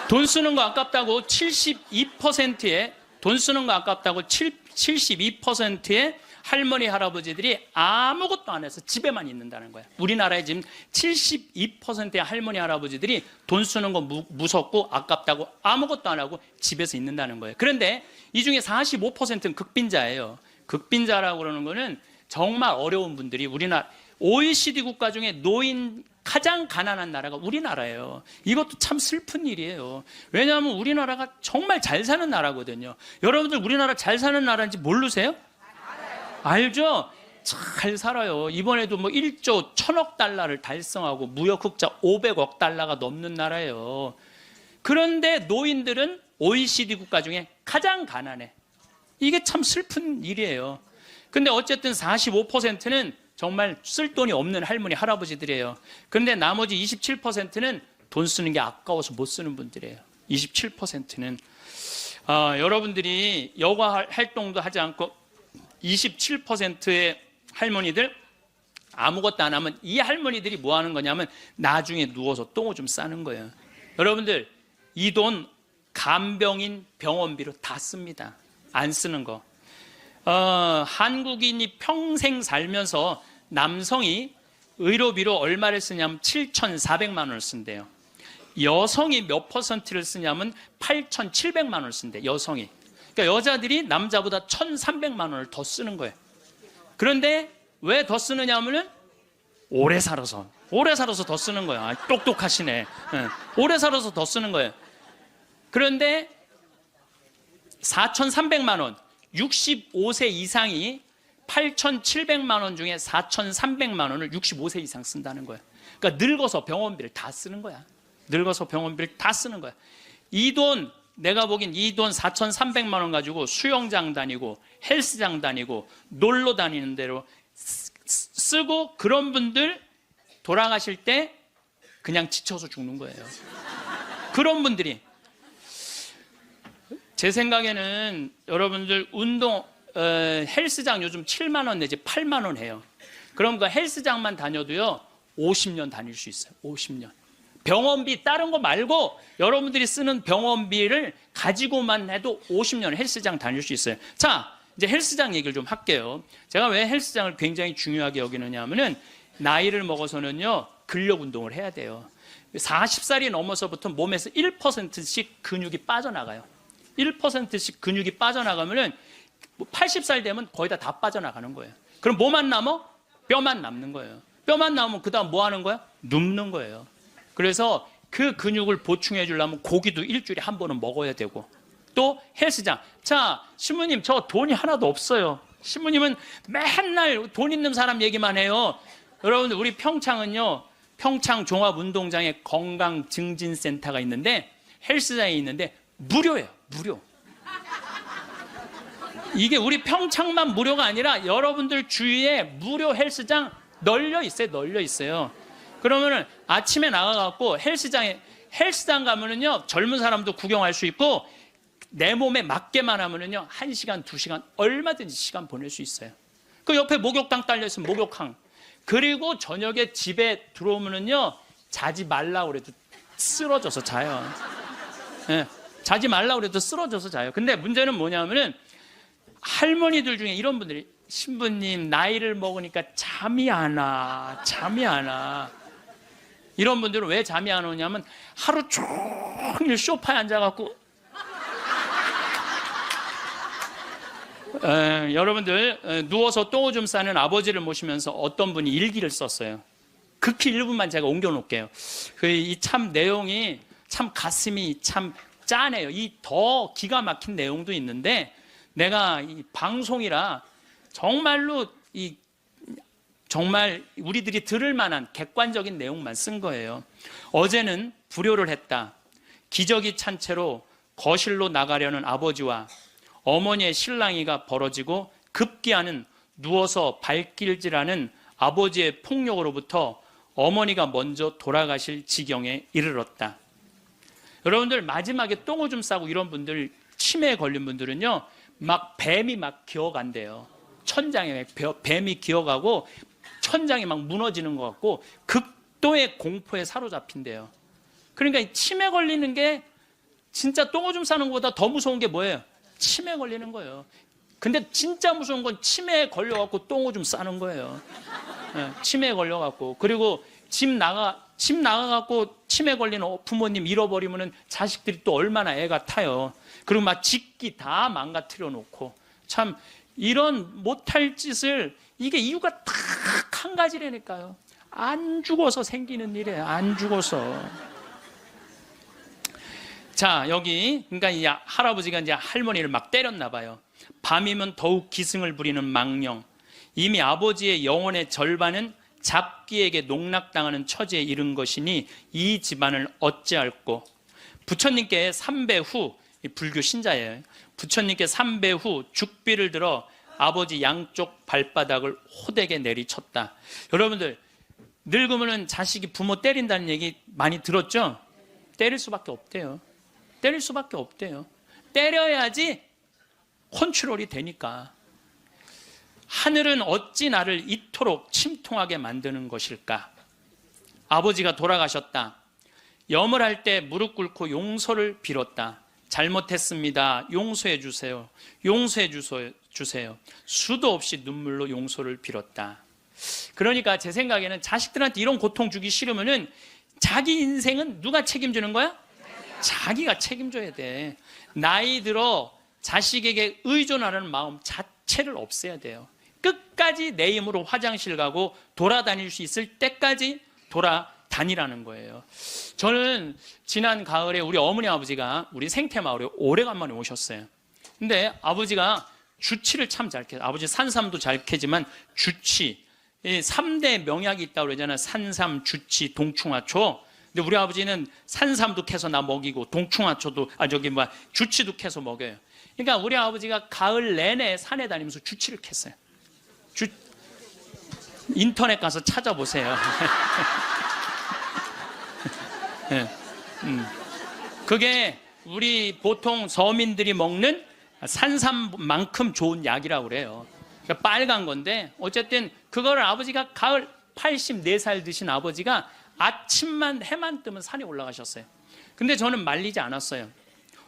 돈 쓰는 거 아깝다고 72%의 돈 쓰는 거 아깝다고 72%의 할머니 할아버지들이 아무것도 안 해서 집에만 있는다는 거야. 우리나라에 지금 72%의 할머니 할아버지들이 돈 쓰는 거 무섭고 아깝다고 아무것도 안 하고 집에서 있는다는 거예요. 그런데 이 중에 45%는 극빈자예요. 극빈자라고 그러는 거는 정말 어려운 분들이 우리나라 OECD 국가 중에 노인 가장 가난한 나라가 우리나라예요. 이것도 참 슬픈 일이에요. 왜냐하면 우리나라가 정말 잘 사는 나라거든요. 여러분들 우리나라 잘 사는 나라인지 모르세요? 알죠? 잘 살아요. 이번에도 뭐 1조 1000억 달러를 달성하고 무역 흑자 500억 달러가 넘는 나라예요. 그런데 노인들은 OECD 국가 중에 가장 가난해. 이게 참 슬픈 일이에요. 근데 어쨌든 45%는 정말 쓸 돈이 없는 할머니 할아버지들이에요. 그런데 나머지 27%는 돈 쓰는 게 아까워서 못 쓰는 분들이에요. 27%는 여러분들이 여가 활동도 하지 않고 27%의 할머니들 아무것도 안 하면 이 할머니들이 뭐 하는 거냐면 나중에 누워서 똥을 좀 싸는 거예요. 여러분들 이 돈 간병인 병원비로 다 씁니다. 안 쓰는 거. 한국인이 평생 살면서 남성이 의료비로 얼마를 쓰냐면 7,400만 원을 쓴대요. 여성이 몇 퍼센트를 쓰냐면 8,700만 원을 쓴대. 여성이. 그러니까 여자들이 남자보다 1,300만 원을 더 쓰는 거예요. 그런데 왜 더 쓰느냐 하면은 오래 살아서 오래 살아서 더 쓰는 거야. 아, 똑똑하시네. 예. 오래 살아서 더 쓰는 거예요. 그런데 4,300만 원, 65세 이상이 8,700만 원 중에 4,300만 원을 65세 이상 쓴다는 거예요. 그러니까 늙어서 병원비를 다 쓰는 거야. 늙어서 병원비를 다 쓰는 거야. 이 돈, 내가 보기엔 이 돈 4,300만 원 가지고 수영장 다니고 헬스장 다니고 놀러 다니는 대로 쓰고, 그런 분들 돌아가실 때 그냥 지쳐서 죽는 거예요. 그런 분들이. 제 생각에는 여러분들 운동 헬스장 요즘 7만 원 내지 8만 원 해요. 그럼 그 헬스장만 다녀도요 50년 다닐 수 있어요. 50년. 병원비 다른 거 말고 여러분들이 쓰는 병원비를 가지고만 해도 50년 헬스장 다닐 수 있어요. 자, 이제 헬스장 얘기를 좀 할게요. 제가 왜 헬스장을 굉장히 중요하게 여기느냐 하면은, 나이를 먹어서는요 근력 운동을 해야 돼요. 40살이 넘어서부터 몸에서 1%씩 근육이 빠져나가요. 1%씩 근육이 빠져나가면은 80살 되면 거의 다 빠져나가는 거예요. 그럼 뭐만 남아? 뼈만 남는 거예요. 뼈만 남으면 그 다음 뭐 하는 거야? 눕는 거예요. 그래서 그 근육을 보충해 주려면 고기도 일주일에 한 번은 먹어야 되고, 또 헬스장. 자, 신부님 저 돈이 하나도 없어요. 신부님은 맨날 돈 있는 사람 얘기만 해요. 여러분들, 우리 평창은요, 평창 종합운동장에 건강증진센터가 있는데, 헬스장이 있는데 무료예요. 무료. 이게 우리 평창만 무료가 아니라 여러분들 주위에 무료 헬스장 널려 있어요. 널려 있어요. 그러면은 아침에 나가갖고 헬스장 가면은요 젊은 사람도 구경할 수 있고, 내 몸에 맞게만 하면은요 1시간, 2시간 얼마든지 시간 보낼 수 있어요. 그 옆에 목욕탕 딸려 있으면 목욕탕. 그리고 저녁에 집에 들어오면은요 자지 말라고 그래도 쓰러져서 자요. 예, 자지 말라고 그래도 쓰러져서 자요. 근데 문제는 뭐냐면은, 할머니들 중에 이런 분들이, 신부님 나이를 먹으니까 잠이 안 와. 잠이 안 와. 이런 분들은 왜 잠이 안 오냐면, 하루 종일 소파에 앉아갖고 여러분들, 누워서 똥오줌 싸는 아버지를 모시면서 어떤 분이 일기를 썼어요. 극히 일부만 제가 옮겨놓을게요. 이 참 내용이 참 가슴이 참 짠해요. 이 더 기가 막힌 내용도 있는데, 내가 이 방송이라 정말로 정말 우리들이 들을 만한 객관적인 내용만 쓴 거예요. 어제는 불효를 했다. 기저귀 찬 채로 거실로 나가려는 아버지와 어머니의 실랑이가 벌어지고, 급기야는 누워서 발길질하는 아버지의 폭력으로부터 어머니가 먼저 돌아가실 지경에 이르렀다. 여러분들, 마지막에 똥오줌 싸고 이런 분들, 치매에 걸린 분들은요 막 뱀이 막 기어간대요. 천장에 뱀이 기어가고 천장이 막 무너지는 것 같고 극도의 공포에 사로잡힌대요. 그러니까 이 치매 걸리는 게 진짜 똥오줌 싸는 것보다 더 무서운 게 뭐예요? 치매 걸리는 거예요. 근데 진짜 무서운 건 치매에 걸려갖고 똥오줌 싸는 거예요. 네, 치매에 걸려갖고. 그리고 집 나가갖고 치매 걸리는 부모님 잃어버리면은 자식들이 또 얼마나 애가 타요. 그리고 막 짓기 다 망가뜨려 놓고. 참 이런 못할 짓을, 이게 이유가 딱 한 가지라니까요. 안 죽어서 생기는 일이에요. 안 죽어서. 자, 여기 그러니까 이 할아버지가 이제 할머니를 막 때렸나 봐요. 밤이면 더욱 기승을 부리는 망령. 이미 아버지의 영혼의 절반은 잡기에게 농락당하는 처지에 이른 것이니 이 집안을 어찌할꼬. 부처님께 3배 후, 불교 신자예요. 부처님께 3배 후 죽비를 들어 아버지 양쪽 발바닥을 호되게 내리쳤다. 여러분들, 늙으면 자식이 부모 때린다는 얘기 많이 들었죠? 때릴 수밖에 없대요. 때릴 수밖에 없대요. 때려야지 컨트롤이 되니까. 하늘은 어찌 나를 이토록 침통하게 만드는 것일까? 아버지가 돌아가셨다. 염을 할 때 무릎 꿇고 용서를 빌었다. 잘못했습니다. 용서해 주세요. 용서해 주세요. 수도 없이 눈물로 용서를 빌었다. 그러니까 제 생각에는 자식들한테 이런 고통 주기 싫으면은 자기 인생은 누가 책임지는 거야? 자기가 책임져야 돼. 나이 들어 자식에게 의존하는 마음 자체를 없애야 돼요. 끝까지 내 힘으로 화장실 가고 돌아다닐 수 있을 때까지 돌아다니라는 거예요. 저는 지난 가을에 우리 어머니 아버지가 우리 생태마을에 오래간만에 오셨어요. 근데 아버지가 주치를 참 잘 캐요. 아버지 산삼도 잘 캐지만 주치, 이 3대 명약이 있다고 그러잖아요. 산삼, 주치, 동충하초. 근데 우리 아버지는 산삼도 캐서 나 먹이고 동충하초도 주치도 캐서 먹여요. 그러니까 우리 아버지가 가을 내내 산에 다니면서 주치를 캤어요. 인터넷 가서 찾아보세요. 네. 그게 우리 보통 서민들이 먹는 산삼만큼 좋은 약이라고 그래요. 그러니까 빨간 건데 어쨌든 그거를 아버지가 가을 84살 드신 아버지가 아침만 해만 뜨면 산에 올라가셨어요. 근데 저는 말리지 않았어요.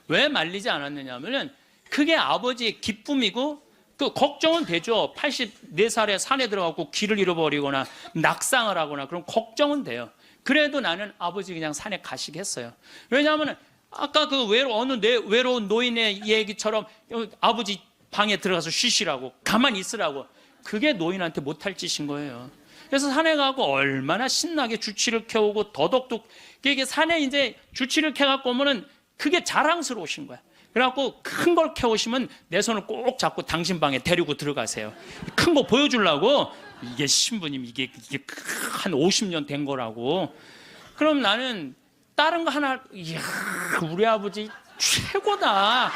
왜 말리지 않았느냐면은 그게 아버지의 기쁨이고 그 걱정은 되죠. 84살에 산에 들어가고 길을 잃어버리거나 낙상을 하거나 그럼 걱정은 돼요. 그래도 나는 아버지 그냥 산에 가시게 했어요. 왜냐하면 아까 그 어느 외로운 노인의 얘기처럼 아버지 방에 들어가서 쉬시라고 가만히 있으라고 그게 노인한테 못할 짓인 거예요. 그래서 산에 가고 얼마나 신나게 주치를 캐오고 더덕도 이게 산에 이제 주치를 캐갖고 오면은 그게 자랑스러우신 거야. 그래갖고 큰 걸 캐오시면 내 손을 꼭 잡고 당신 방에 데리고 들어가세요. 큰 거 보여주려고 이게 신부님 이게 한 50년 된 거라고. 그럼 나는 다른 거 하나 이야 우리 아버지 최고다.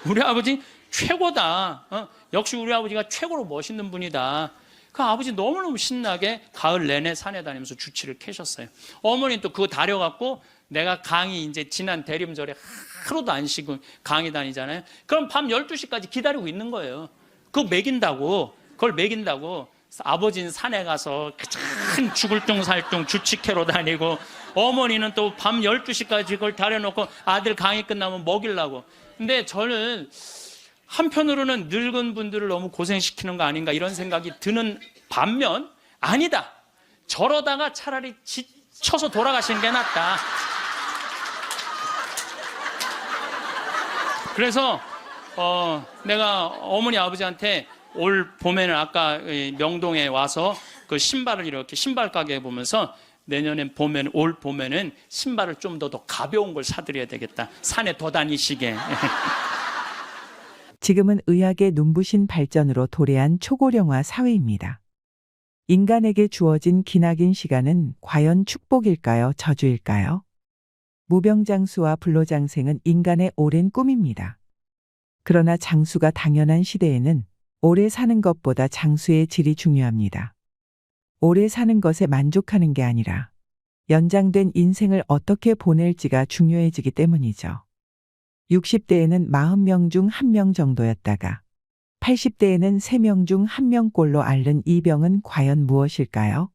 우리 아버지 최고다. 역시 우리 아버지가 최고로 멋있는 분이다. 그 아버지 너무너무 신나게 가을 내내 산에 다니면서 주치를 캐셨어요. 어머니는 또 그거 다려갖고 내가 강의 이제 지난 대림절에 하루도 안 쉬고 강의 다니잖아요. 그럼 밤 12시까지 기다리고 있는 거예요. 그거 그걸 먹인다고. 아버지는 산에 가서 큰 죽을 둥 살 둥 주치 캐러 다니고 어머니는 또 밤 12시까지 그걸 다려놓고 아들 강의 끝나면 먹이려고. 근데 저는 한편으로는 늙은 분들을 너무 고생시키는 거 아닌가 이런 생각이 드는 반면 아니다. 저러다가 차라리 지쳐서 돌아가시는 게 낫다. 그래서 내가 어머니 아버지한테 올 봄에는 아까 명동에 와서 그 신발을 이렇게 신발 가게 보면서 내년엔 올 봄에는 신발을 좀 더 가벼운 걸 사드려야 되겠다. 산에 더 다니시게. 지금은 의학의 눈부신 발전으로 도래한 초고령화 사회입니다. 인간에게 주어진 기나긴 시간은 과연 축복일까요? 저주일까요? 무병장수와 불로장생은 인간의 오랜 꿈입니다. 그러나 장수가 당연한 시대에는 오래 사는 것보다 장수의 질이 중요합니다. 오래 사는 것에 만족하는 게 아니라 연장된 인생을 어떻게 보낼지가 중요해지기 때문이죠. 60대에는 40명 중 1명 정도였다가 80대에는 3명 중 1명꼴로 앓는 이 병은 과연 무엇일까요?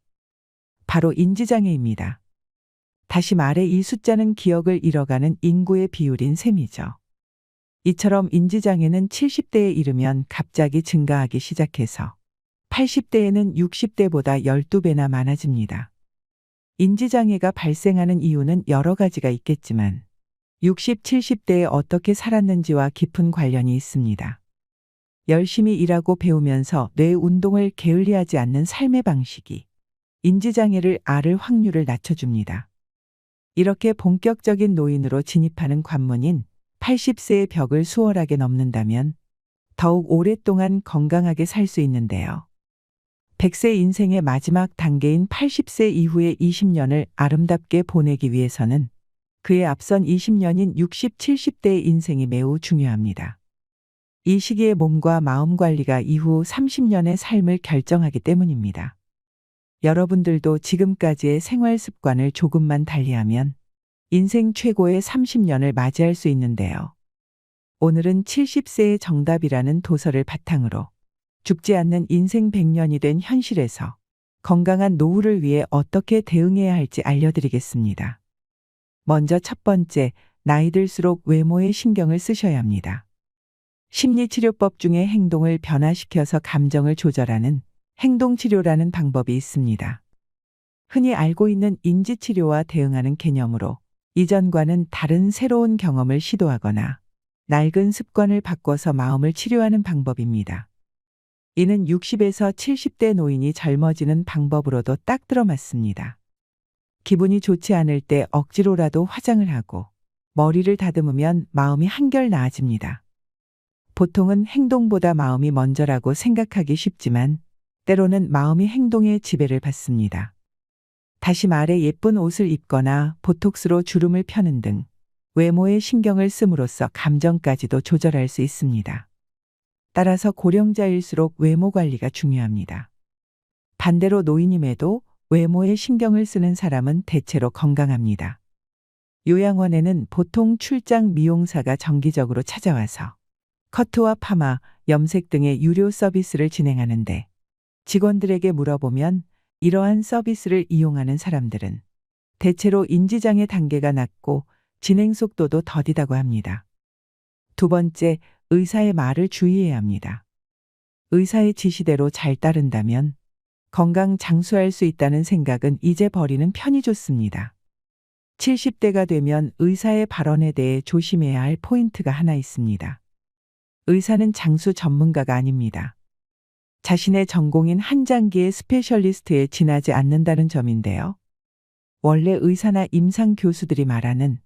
바로 인지장애입니다. 다시 말해 이 숫자는 기억을 잃어가는 인구의 비율인 셈이죠. 이처럼 인지장애는 70대에 이르면 갑자기 증가하기 시작해서 80대에는 60대보다 12배나 많아집니다. 인지장애가 발생하는 이유는 여러 가지가 있겠지만 60, 70대에 어떻게 살았는지와 깊은 관련이 있습니다. 열심히 일하고 배우면서 뇌 운동을 게을리하지 않는 삶의 방식이 인지장애를 앓을 확률을 낮춰줍니다. 이렇게 본격적인 노인으로 진입하는 관문인 80세의 벽을 수월하게 넘는다면 더욱 오랫동안 건강하게 살 수 있는데요. 100세 인생의 마지막 단계인 80세 이후의 20년을 아름답게 보내기 위해서는 그에 앞선 20년인 60, 70대의 인생이 매우 중요합니다. 이 시기의 몸과 마음 관리가 이후 30년의 삶을 결정하기 때문입니다. 여러분들도 지금까지의 생활 습관을 조금만 달리하면 인생 최고의 30년을 맞이할 수 있는데요. 오늘은 70세의 정답이라는 도서를 바탕으로 죽지 않는 인생 100년이 된 현실에서 건강한 노후를 위해 어떻게 대응해야 할지 알려드리겠습니다. 먼저 첫 번째, 나이 들수록 외모에 신경을 쓰셔야 합니다. 심리치료법 중에 행동을 변화시켜서 감정을 조절하는 행동치료라는 방법이 있습니다. 흔히 알고 있는 인지치료와 대응하는 개념으로 이전과는 다른 새로운 경험을 시도하거나 낡은 습관을 바꿔서 마음을 치료하는 방법입니다. 이는 60에서 70대 노인이 젊어지는 방법으로도 딱 들어맞습니다. 기분이 좋지 않을 때 억지로라도 화장을 하고 머리를 다듬으면 마음이 한결 나아집니다. 보통은 행동보다 마음이 먼저라고 생각하기 쉽지만 때로는 마음이 행동에 지배를 받습니다. 다시 말해 예쁜 옷을 입거나 보톡스로 주름을 펴는 등 외모에 신경을 씀으로써 감정까지도 조절할 수 있습니다. 따라서 고령자일수록 외모 관리가 중요합니다. 반대로 노인임에도 외모에 신경을 쓰는 사람은 대체로 건강합니다. 요양원에는 보통 출장 미용사가 정기적으로 찾아와서 커트와 파마, 염색 등의 유료 서비스를 진행하는데 직원들에게 물어보면 이러한 서비스를 이용하는 사람들은 대체로 인지장애 단계가 낮고 진행 속도도 더디다고 합니다. 두 번째, 의사의 말을 주의해야 합니다. 의사의 지시대로 잘 따른다면 건강 장수할 수 있다는 생각은 이제 버리는 편이 좋습니다. 70대가 되면 의사의 발언에 대해 조심해야 할 포인트가 하나 있습니다. 의사는 장수 전문가가 아닙니다. 자신의 전공인 한 장기의 스페셜리스트에 지나지 않는다는 점인데요. 원래 의사나 임상 교수들이 말하는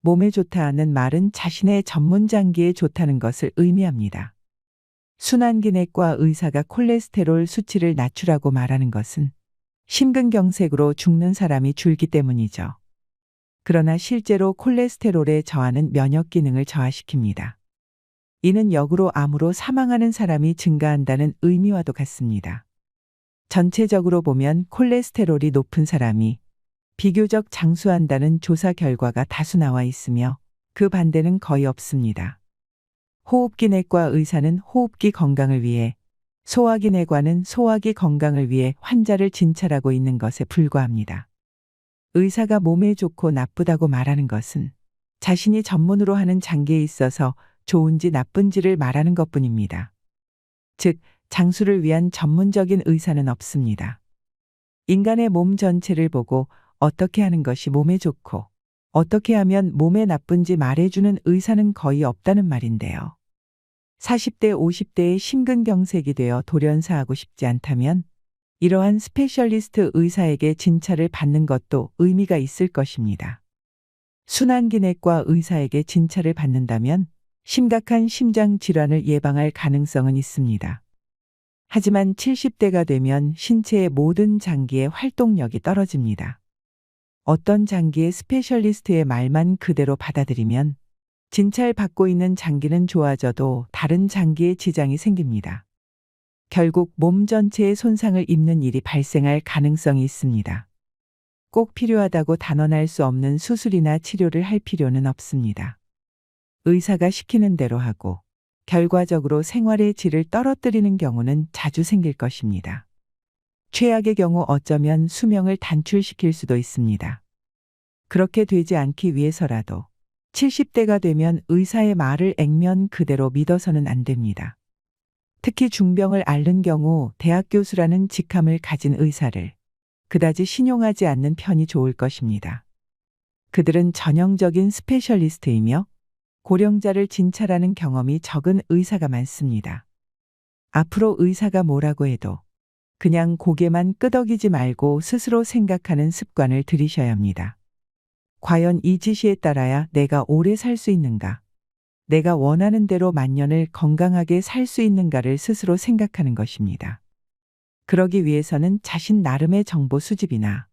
몸에 좋다 하는 말은 자신의 전문 장기에 좋다는 것을 의미합니다. 순환기내과 의사가 콜레스테롤 수치를 낮추라고 말하는 것은 심근경색으로 죽는 사람이 줄기 때문이죠. 그러나 실제로 콜레스테롤의 저하는 면역 기능을 저하시킵니다. 이는 역으로 암으로 사망하는 사람이 증가한다는 의미와도 같습니다. 전체적으로 보면 콜레스테롤이 높은 사람이 비교적 장수한다는 조사 결과가 다수 나와 있으며 그 반대는 거의 없습니다. 호흡기내과 의사는 호흡기 건강을 위해, 소화기내과는 소화기 건강을 위해 환자를 진찰하고 있는 것에 불과합니다. 의사가 몸에 좋고 나쁘다고 말하는 것은 자신이 전문으로 하는 장기에 있어서 좋은지 나쁜지를 말하는 것뿐입니다. 즉, 장수를 위한 전문적인 의사는 없습니다. 인간의 몸 전체를 보고 어떻게 하는 것이 몸에 좋고 어떻게 하면 몸에 나쁜지 말해주는 의사는 거의 없다는 말인데요. 40대, 50대에 심근경색이 되어 돌연사하고 싶지 않다면 이러한 스페셜리스트 의사에게 진찰을 받는 것도 의미가 있을 것입니다. 순환기내과 의사에게 진찰을 받는다면 심각한 심장 질환을 예방할 가능성은 있습니다. 하지만 70대가 되면 신체의 모든 장기의 활동력이 떨어집니다. 어떤 장기의 스페셜리스트의 말만 그대로 받아들이면 진찰받고 있는 장기는 좋아져도 다른 장기에 지장이 생깁니다. 결국 몸 전체에 손상을 입는 일이 발생할 가능성이 있습니다. 꼭 필요하다고 단언할 수 없는 수술이나 치료를 할 필요는 없습니다. 의사가 시키는 대로 하고 결과적으로 생활의 질을 떨어뜨리는 경우는 자주 생길 것입니다. 최악의 경우 어쩌면 수명을 단출시킬 수도 있습니다. 그렇게 되지 않기 위해서라도 70대가 되면 의사의 말을 액면 그대로 믿어서는 안 됩니다. 특히 중병을 앓는 경우 대학 교수라는 직함을 가진 의사를 그다지 신용하지 않는 편이 좋을 것입니다. 그들은 전형적인 스페셜리스트이며 고령자를 진찰하는 경험이 적은 의사가 많습니다. 앞으로 의사가 뭐라고 해도 그냥 고개만 끄덕이지 말고 스스로 생각하는 습관을 들이셔야 합니다. 과연 이 지시에 따라야 내가 오래 살 수 있는가? 내가 원하는 대로 만년을 건강하게 살 수 있는가를 스스로 생각하는 것입니다. 그러기 위해서는 자신 나름의 정보 수집이나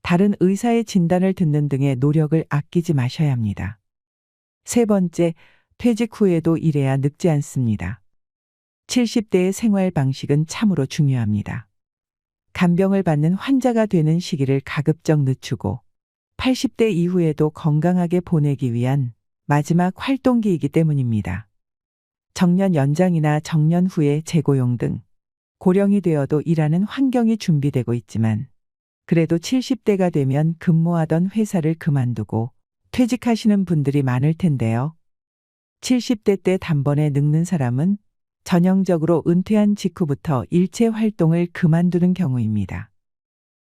다른 의사의 진단을 듣는 등의 노력을 아끼지 마셔야 합니다. 세 번째, 퇴직 후에도 일해야 늙지 않습니다. 70대의 생활 방식은 참으로 중요합니다. 간병을 받는 환자가 되는 시기를 가급적 늦추고 80대 이후에도 건강하게 보내기 위한 마지막 활동기이기 때문입니다. 정년 연장이나 정년 후에 재고용 등 고령이 되어도 일하는 환경이 준비되고 있지만 그래도 70대가 되면 근무하던 회사를 그만두고 퇴직하시는 분들이 많을 텐데요. 70대 때 단번에 늙는 사람은 전형적으로 은퇴한 직후부터 일체 활동을 그만두는 경우입니다.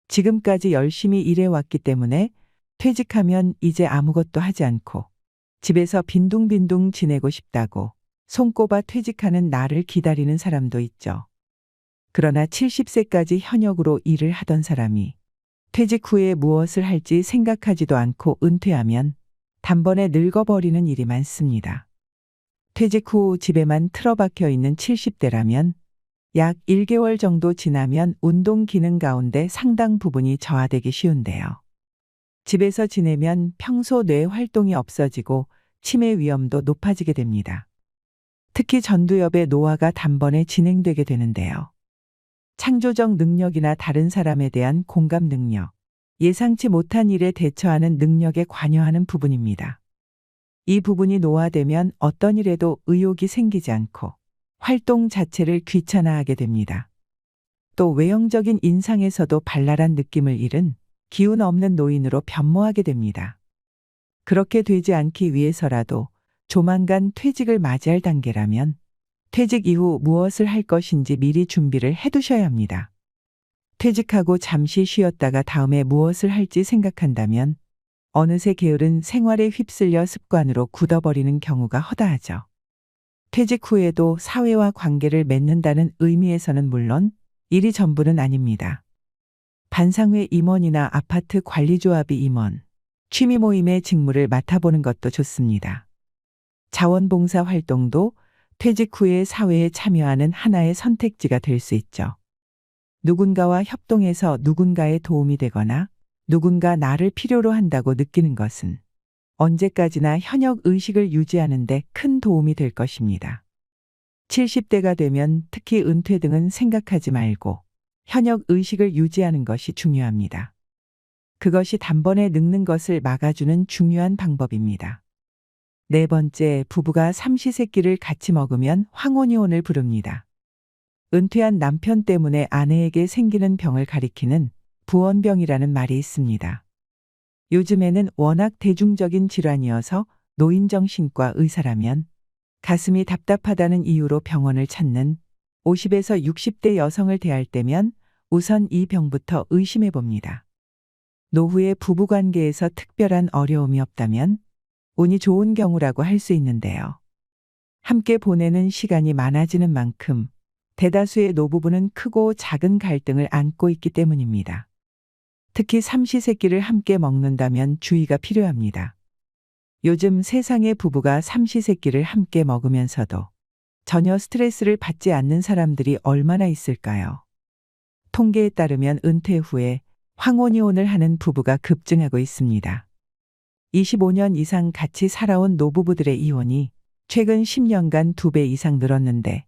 지금까지 열심히 일해왔기 때문에 퇴직하면 이제 아무것도 하지 않고 집에서 빈둥빈둥 지내고 싶다고 손꼽아 퇴직하는 날을 기다리는 사람도 있죠. 그러나 70세까지 현역으로 일을 하던 사람이 퇴직 후에 무엇을 할지 생각하지도 않고 은퇴하면 단번에 늙어버리는 일이 많습니다. 퇴직 후 집에만 틀어박혀 있는 70대라면 약 1개월 정도 지나면 운동 기능 가운데 상당 부분이 저하되기 쉬운데요. 집에서 지내면 평소 뇌 활동이 없어지고 치매 위험도 높아지게 됩니다. 특히 전두엽의 노화가 단번에 진행되게 되는데요. 창조적 능력이나 다른 사람에 대한 공감 능력, 예상치 못한 일에 대처하는 능력에 관여하는 부분입니다. 이 부분이 노화되면 어떤 일에도 의욕이 생기지 않고 활동 자체를 귀찮아하게 됩니다. 또 외형적인 인상에서도 발랄한 느낌을 잃은 기운 없는 노인으로 변모하게 됩니다. 그렇게 되지 않기 위해서라도 조만간 퇴직을 맞이할 단계라면 퇴직 이후 무엇을 할 것인지 미리 준비를 해두셔야 합니다. 퇴직하고 잠시 쉬었다가 다음에 무엇을 할지 생각한다면 어느새 게으른 생활에 휩쓸려 습관으로 굳어버리는 경우가 허다하죠. 퇴직 후에도 사회와 관계를 맺는다는 의미에서는 물론 일이 전부는 아닙니다. 반상회 임원이나 아파트 관리조합이 임원, 취미 모임의 직무를 맡아보는 것도 좋습니다. 자원봉사 활동도 퇴직 후에 사회에 참여하는 하나의 선택지가 될 수 있죠. 누군가와 협동해서 누군가의 도움이 되거나 누군가 나를 필요로 한다고 느끼는 것은 언제까지나 현역 의식을 유지하는 데 큰 도움이 될 것입니다. 70대가 되면 특히 은퇴 등은 생각하지 말고 현역 의식을 유지하는 것이 중요합니다. 그것이 단번에 늙는 것을 막아주는 중요한 방법입니다. 네 번째, 부부가 삼시세끼를 같이 먹으면 황혼이혼을 부릅니다. 은퇴한 남편 때문에 아내에게 생기는 병을 가리키는 부원병이라는 말이 있습니다. 요즘에는 워낙 대중적인 질환이어서 노인정신과 의사라면 가슴이 답답하다는 이유로 병원을 찾는 50에서 60대 여성을 대할 때면 우선 이 병부터 의심해 봅니다. 노후에 부부관계에서 특별한 어려움이 없다면 운이 좋은 경우라고 할 수 있는데요. 함께 보내는 시간이 많아지는 만큼 대다수의 노부부는 크고 작은 갈등을 안고 있기 때문입니다. 특히 삼시세끼를 함께 먹는다면 주의가 필요합니다. 요즘 세상의 부부가 삼시세끼를 함께 먹으면서도 전혀 스트레스를 받지 않는 사람들이 얼마나 있을까요? 통계에 따르면 은퇴 후에 황혼이혼을 하는 부부가 급증하고 있습니다. 25년 이상 같이 살아온 노부부들의 이혼이 최근 10년간 2배 이상 늘었는데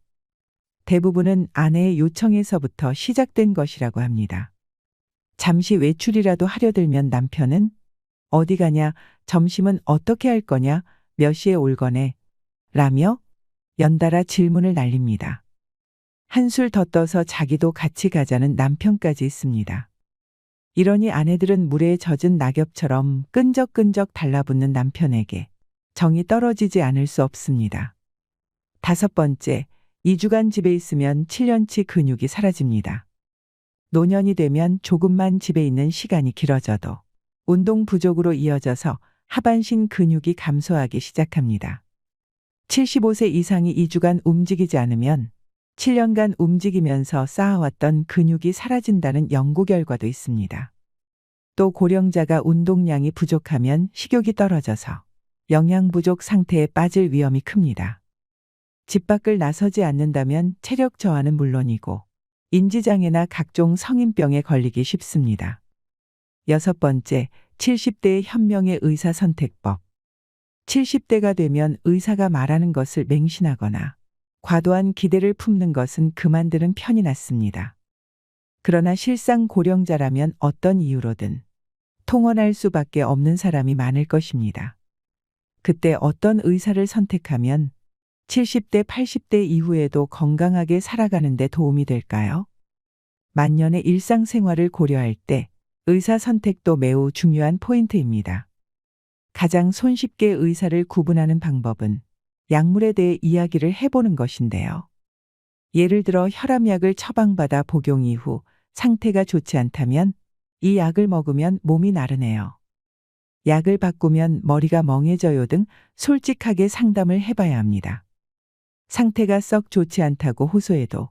대부분은 아내의 요청에서부터 시작된 것이라고 합니다. 잠시 외출이라도 하려 들면 남편은 어디 가냐, 점심은 어떻게 할 거냐, 몇 시에 올 거네, 라며 연달아 질문을 날립니다. 한술 더 떠서 자기도 같이 가자는 남편까지 있습니다. 이러니 아내들은 물에 젖은 낙엽처럼 끈적끈적 달라붙는 남편에게 정이 떨어지지 않을 수 없습니다. 5번째, 2주간 집에 있으면 7년치 근육이 사라집니다. 노년이 되면 조금만 집에 있는 시간이 길어져도 운동 부족으로 이어져서 하반신 근육이 감소하기 시작합니다. 75세 이상이 2주간 움직이지 않으면 7년간 움직이면서 쌓아왔던 근육이 사라진다는 연구 결과도 있습니다. 또 고령자가 운동량이 부족하면 식욕이 떨어져서 영양 부족 상태에 빠질 위험이 큽니다. 집 밖을 나서지 않는다면 체력 저하는 물론이고 인지장애나 각종 성인병에 걸리기 쉽습니다. 6번째, 70대의 현명의 의사 선택법. 70대가 되면 의사가 말하는 것을 맹신하거나 과도한 기대를 품는 것은 그만두는 편이 낫습니다. 그러나 실상 고령자라면 어떤 이유로든 통원할 수밖에 없는 사람이 많을 것입니다. 그때 어떤 의사를 선택하면 70대, 80대 이후에도 건강하게 살아가는 데 도움이 될까요? 만년의 일상생활을 고려할 때 의사 선택도 매우 중요한 포인트입니다. 가장 손쉽게 의사를 구분하는 방법은 약물에 대해 이야기를 해보는 것인데요. 예를 들어 혈압약을 처방받아 복용 이후 상태가 좋지 않다면 이 약을 먹으면 몸이 나르네요. 약을 바꾸면 머리가 멍해져요 등 솔직하게 상담을 해봐야 합니다. 상태가 썩 좋지 않다고 호소해도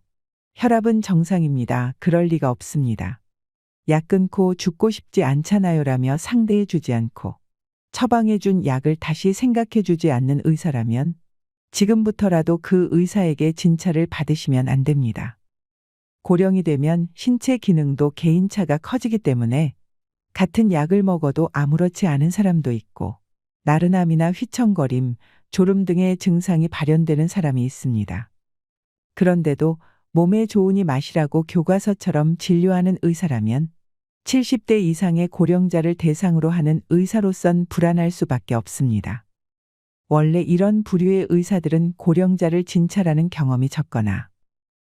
혈압은 정상입니다. 그럴 리가 없습니다. 약 끊고 죽고 싶지 않잖아요라며 상대해 주지 않고 처방해 준 약을 다시 생각해 주지 않는 의사라면 지금부터라도 그 의사에게 진찰을 받으시면 안 됩니다. 고령이 되면 신체 기능도 개인차가 커지기 때문에 같은 약을 먹어도 아무렇지 않은 사람도 있고 나른함이나 휘청거림, 졸음 등의 증상이 발현되는 사람이 있습니다. 그런데도 몸에 좋으니 마시라고 교과서처럼 진료하는 의사라면 70대 이상의 고령자를 대상으로 하는 의사로선 불안할 수밖에 없습니다. 원래 이런 부류의 의사들은 고령자를 진찰하는 경험이 적거나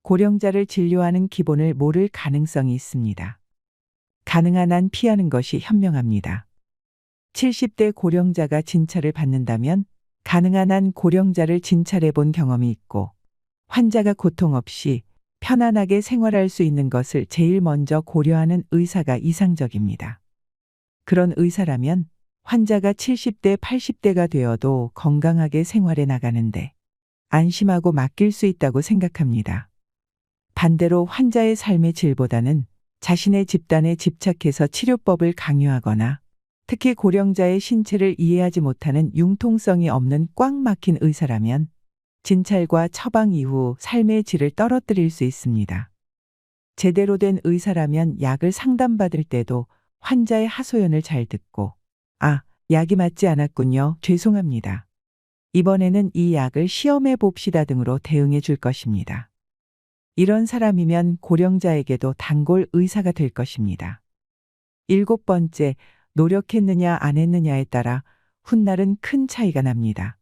고령자를 진료하는 기본을 모를 가능성이 있습니다. 가능한 한 피하는 것이 현명합니다. 70대 고령자가 진찰을 받는다면 가능한 한 고령자를 진찰해 본 경험이 있고 환자가 고통 없이 편안하게 생활할 수 있는 것을 제일 먼저 고려하는 의사가 이상적입니다. 그런 의사라면 환자가 70대, 80대가 되어도 건강하게 생활해 나가는데 안심하고 맡길 수 있다고 생각합니다. 반대로 환자의 삶의 질보다는 자신의 집단에 집착해서 치료법을 강요하거나 특히 고령자의 신체를 이해하지 못하는 융통성이 없는 꽉 막힌 의사라면 진찰과 처방 이후 삶의 질을 떨어뜨릴 수 있습니다. 제대로 된 의사라면 약을 상담받을 때도 환자의 하소연을 잘 듣고 약이 맞지 않았군요. 죄송합니다. 이번에는 이 약을 시험해 봅시다 등으로 대응해 줄 것입니다. 이런 사람이면 고령자에게도 단골 의사가 될 것입니다. 7번째, 노력했느냐 안 했느냐에 따라 훗날은 큰 차이가 납니다.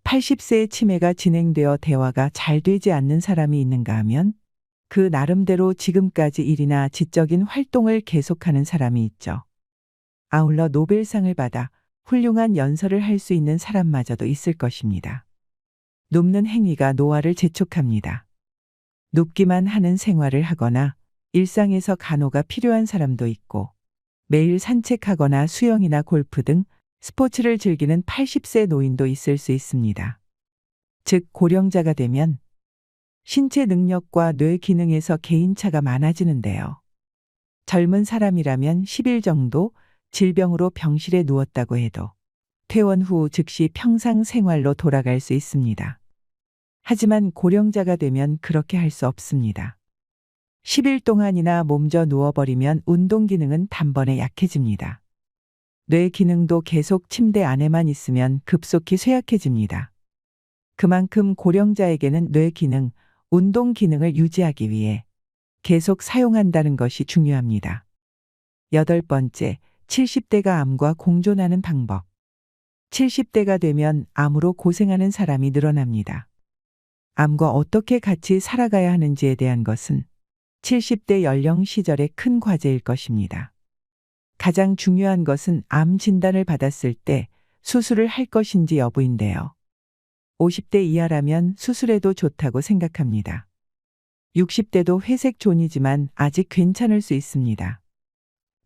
80세의 치매가 진행되어 대화가 잘 되지 않는 사람이 있는가 하면 그 나름대로 지금까지 일이나 지적인 활동을 계속하는 사람이 있죠. 아울러 노벨상을 받아 훌륭한 연설을 할 수 있는 사람마저도 있을 것입니다. 눕는 행위가 노화를 재촉합니다. 눕기만 하는 생활을 하거나 일상에서 간호가 필요한 사람도 있고 매일 산책하거나 수영이나 골프 등 스포츠를 즐기는 80세 노인도 있을 수 있습니다. 즉 고령자가 되면 신체 능력과 뇌 기능에서 개인차가 많아지는데요. 젊은 사람이라면 10일 정도 질병으로 병실에 누웠다고 해도 퇴원 후 즉시 평상 생활로 돌아갈 수 있습니다. 하지만 고령자가 되면 그렇게 할 수 없습니다. 10일 동안이나 몸져 누워버리면 운동 기능은 단번에 약해집니다. 뇌 기능도 계속 침대 안에만 있으면 급속히 쇠약해집니다. 그만큼 고령자에게는 뇌 기능, 운동 기능을 유지하기 위해 계속 사용한다는 것이 중요합니다. 8번째, 70대가 암과 공존하는 방법. 70대가 되면 암으로 고생하는 사람이 늘어납니다. 암과 어떻게 같이 살아가야 하는지에 대한 것은 70대 연령 시절의 큰 과제일 것입니다. 가장 중요한 것은 암 진단을 받았을 때 수술을 할 것인지 여부인데요. 50대 이하라면 수술해도 좋다고 생각합니다. 60대도 회색 존이지만 아직 괜찮을 수 있습니다.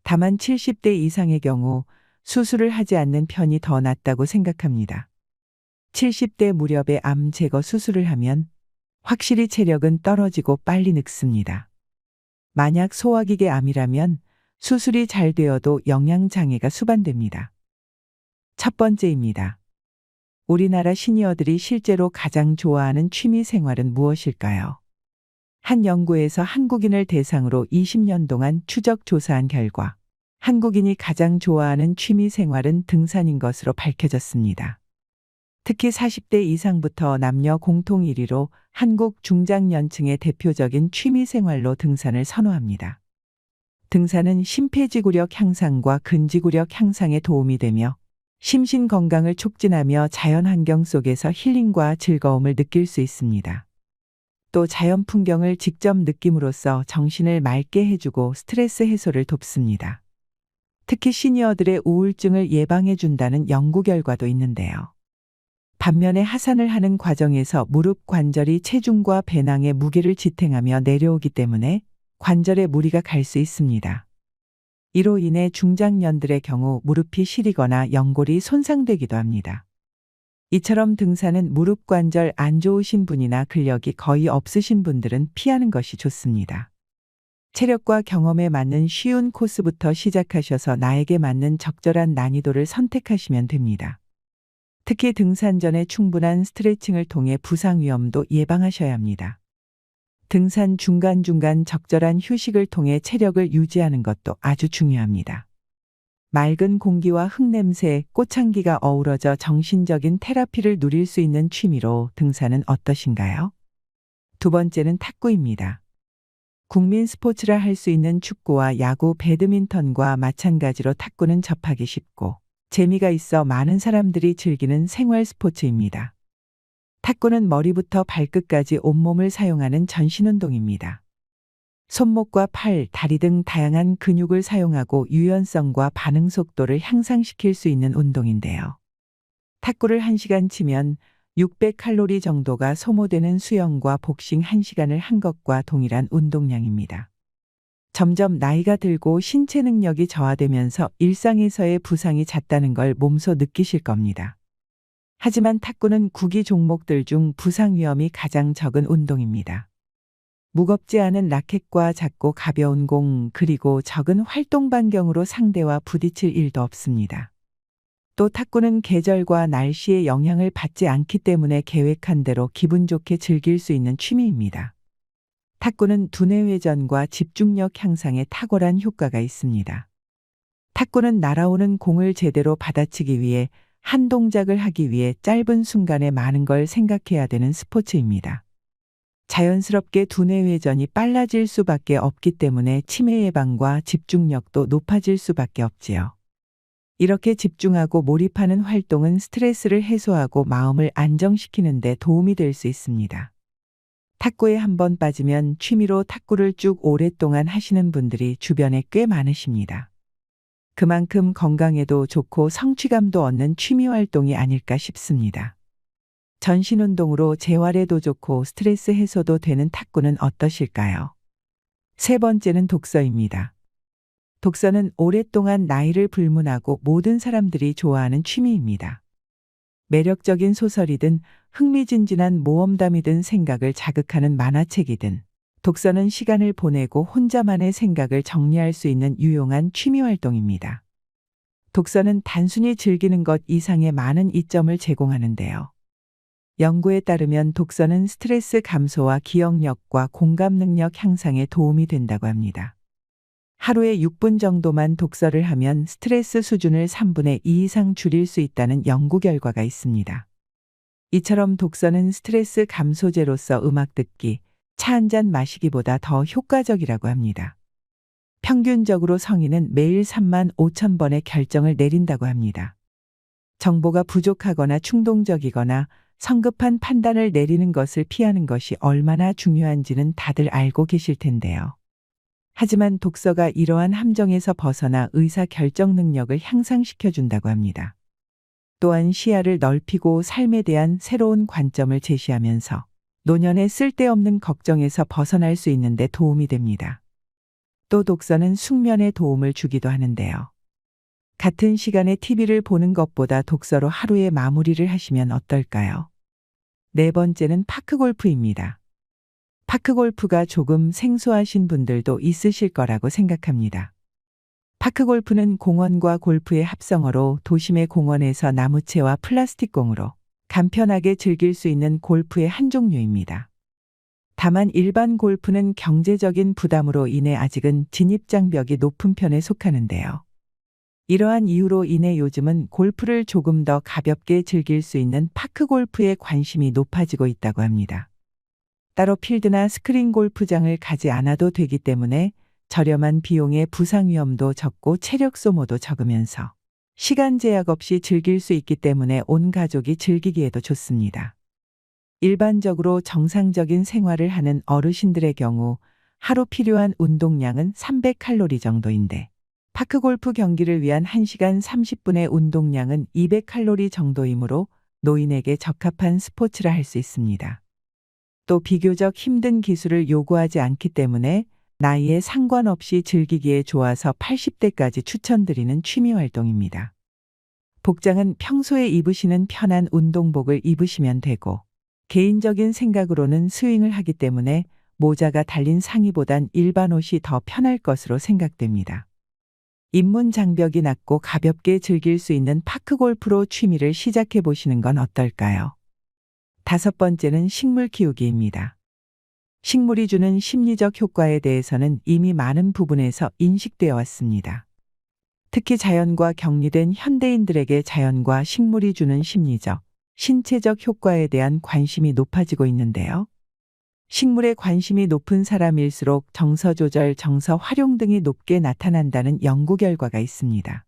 다만 70대 이상의 경우 수술을 하지 않는 편이 더 낫다고 생각합니다. 70대 무렵에 암 제거 수술을 하면 확실히 체력은 떨어지고 빨리 늙습니다. 만약 소화기계 암이라면 수술이 잘 되어도 영양장애가 수반됩니다. 첫 번째입니다. 우리나라 시니어들이 실제로 가장 좋아하는 취미 생활은 무엇일까요? 한 연구에서 한국인을 대상으로 20년 동안 추적 조사한 결과 한국인이 가장 좋아하는 취미 생활은 등산인 것으로 밝혀졌습니다. 특히 40대 이상부터 남녀 공통 1위로 한국 중장년층의 대표적인 취미 생활로 등산을 선호합니다. 등산은 심폐지구력 향상과 근지구력 향상에 도움이 되며 심신 건강을 촉진하며 자연 환경 속에서 힐링과 즐거움을 느낄 수 있습니다. 또 자연 풍경을 직접 느낌으로써 정신을 맑게 해주고 스트레스 해소를 돕습니다. 특히 시니어들의 우울증을 예방해 준다는 연구 결과도 있는데요. 반면에 하산을 하는 과정에서 무릎 관절이 체중과 배낭의 무게를 지탱하며 내려오기 때문에 관절에 무리가 갈 수 있습니다. 이로 인해 중장년들의 경우 무릎이 시리거나 연골이 손상되기도 합니다. 이처럼 등산은 무릎 관절 안 좋으신 분이나 근력이 거의 없으신 분들은 피하는 것이 좋습니다. 체력과 경험에 맞는 쉬운 코스부터 시작하셔서 나에게 맞는 적절한 난이도를 선택하시면 됩니다. 특히 등산 전에 충분한 스트레칭을 통해 부상 위험도 예방하셔야 합니다. 등산 중간중간 적절한 휴식을 통해 체력을 유지하는 것도 아주 중요합니다. 맑은 공기와 흙냄새, 꽃향기가 어우러져 정신적인 테라피를 누릴 수 있는 취미로 등산은 어떠신가요? 두 번째는 탁구입니다. 국민 스포츠라 할 수 있는 축구와 야구, 배드민턴과 마찬가지로 탁구는 접하기 쉽고 재미가 있어 많은 사람들이 즐기는 생활 스포츠입니다. 탁구는 머리부터 발끝까지 온몸을 사용하는 전신운동입니다. 손목과 팔, 다리 등 다양한 근육을 사용하고 유연성과 반응 속도를 향상시킬 수 있는 운동인데요. 탁구를 1시간 치면 600칼로리 정도가 소모되는 수영과 복싱 1시간을 한 것과 동일한 운동량입니다. 점점 나이가 들고 신체 능력이 저하되면서 일상에서의 부상이 잦다는 걸 몸소 느끼실 겁니다. 하지만 탁구는 구기 종목들 중 부상 위험이 가장 적은 운동입니다. 무겁지 않은 라켓과 작고 가벼운 공, 그리고 적은 활동 반경으로 상대와 부딪힐 일도 없습니다. 또 탁구는 계절과 날씨의 영향을 받지 않기 때문에 계획한 대로 기분 좋게 즐길 수 있는 취미입니다. 탁구는 두뇌 회전과 집중력 향상에 탁월한 효과가 있습니다. 탁구는 날아오는 공을 제대로 받아치기 위해 한 동작을 하기 위해 짧은 순간에 많은 걸 생각해야 되는 스포츠입니다. 자연스럽게 두뇌 회전이 빨라질 수밖에 없기 때문에 치매 예방과 집중력도 높아질 수밖에 없지요. 이렇게 집중하고 몰입하는 활동은 스트레스를 해소하고 마음을 안정시키는 데 도움이 될 수 있습니다. 탁구에 한번 빠지면 취미로 탁구를 쭉 오랫동안 하시는 분들이 주변에 꽤 많으십니다. 그만큼 건강에도 좋고 성취감도 얻는 취미 활동이 아닐까 싶습니다. 전신운동으로 재활에도 좋고 스트레스 해소도 되는 탁구는 어떠실까요? 세 번째는 독서입니다. 독서는 오랫동안 나이를 불문하고 모든 사람들이 좋아하는 취미입니다. 매력적인 소설이든 흥미진진한 모험담이든 생각을 자극하는 만화책이든 독서는 시간을 보내고 혼자만의 생각을 정리할 수 있는 유용한 취미 활동입니다. 독서는 단순히 즐기는 것 이상의 많은 이점을 제공하는데요. 연구에 따르면 독서는 스트레스 감소와 기억력과 공감 능력 향상에 도움이 된다고 합니다. 하루에 6분 정도만 독서를 하면 스트레스 수준을 3분의 2 이상 줄일 수 있다는 연구 결과가 있습니다. 이처럼 독서는 스트레스 감소제로서 음악 듣기, 차 한 잔 마시기보다 더 효과적이라고 합니다. 평균적으로 성인은 매일 35,000번의 결정을 내린다고 합니다. 정보가 부족하거나 충동적이거나 성급한 판단을 내리는 것을 피하는 것이 얼마나 중요한지는 다들 알고 계실 텐데요. 하지만 독서가 이러한 함정에서 벗어나 의사 결정 능력을 향상시켜준다고 합니다. 또한 시야를 넓히고 삶에 대한 새로운 관점을 제시하면서 노년의 쓸데없는 걱정에서 벗어날 수 있는 데 도움이 됩니다. 또 독서는 숙면에 도움을 주기도 하는데요. 같은 시간에 TV를 보는 것보다 독서로 하루의 마무리를 하시면 어떨까요? 네 번째는 파크골프입니다. 파크골프가 조금 생소하신 분들도 있으실 거라고 생각합니다. 파크골프는 공원과 골프의 합성어로 도심의 공원에서 나무채와 플라스틱 공으로 간편하게 즐길 수 있는 골프의 한 종류입니다. 다만 일반 골프는 경제적인 부담으로 인해 아직은 진입장벽이 높은 편에 속하는데요. 이러한 이유로 인해 요즘은 골프를 조금 더 가볍게 즐길 수 있는 파크골프에 관심이 높아지고 있다고 합니다. 따로 필드나 스크린 골프장을 가지 않아도 되기 때문에 저렴한 비용에 부상 위험도 적고 체력 소모도 적으면서 시간 제약 없이 즐길 수 있기 때문에 온 가족이 즐기기에도 좋습니다. 일반적으로 정상적인 생활을 하는 어르신들의 경우 하루 필요한 운동량은 300칼로리 정도인데 파크골프 경기를 위한 1시간 30분의 운동량은 200칼로리 정도이므로 노인에게 적합한 스포츠라 할 수 있습니다. 또 비교적 힘든 기술을 요구하지 않기 때문에 나이에 상관없이 즐기기에 좋아서 80대까지 추천드리는 취미 활동입니다. 복장은 평소에 입으시는 편한 운동복을 입으시면 되고, 개인적인 생각으로는 스윙을 하기 때문에 모자가 달린 상의보단 일반 옷이 더 편할 것으로 생각됩니다. 입문 장벽이 낮고 가볍게 즐길 수 있는 파크 골프로 취미를 시작해 보시는 건 어떨까요? 5번째는 식물 키우기입니다. 식물이 주는 심리적 효과에 대해서는 이미 많은 부분에서 인식되어 왔습니다. 특히 자연과 격리된 현대인들에게 자연과 식물이 주는 심리적, 신체적 효과에 대한 관심이 높아지고 있는데요. 식물에 관심이 높은 사람일수록 정서 조절, 정서 활용 등이 높게 나타난다는 연구 결과가 있습니다.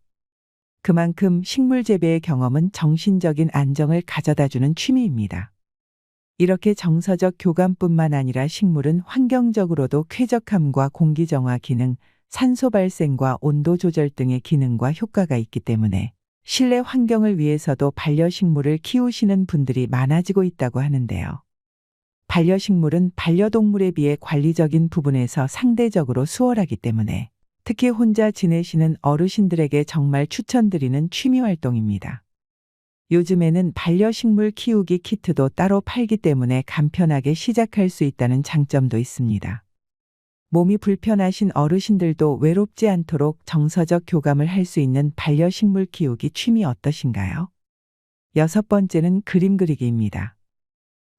그만큼 식물 재배의 경험은 정신적인 안정을 가져다주는 취미입니다. 이렇게 정서적 교감뿐만 아니라 식물은 환경적으로도 쾌적함과 공기 정화 기능, 산소 발생과 온도 조절 등의 기능과 효과가 있기 때문에 실내 환경을 위해서도 반려식물을 키우시는 분들이 많아지고 있다고 하는데요. 반려식물은 반려동물에 비해 관리적인 부분에서 상대적으로 수월하기 때문에 특히 혼자 지내시는 어르신들에게 정말 추천드리는 취미 활동입니다. 요즘에는 반려식물 키우기 키트도 따로 팔기 때문에 간편하게 시작할 수 있다는 장점도 있습니다. 몸이 불편하신 어르신들도 외롭지 않도록 정서적 교감을 할 수 있는 반려식물 키우기 취미 어떠신가요? 6번째는 그림 그리기입니다.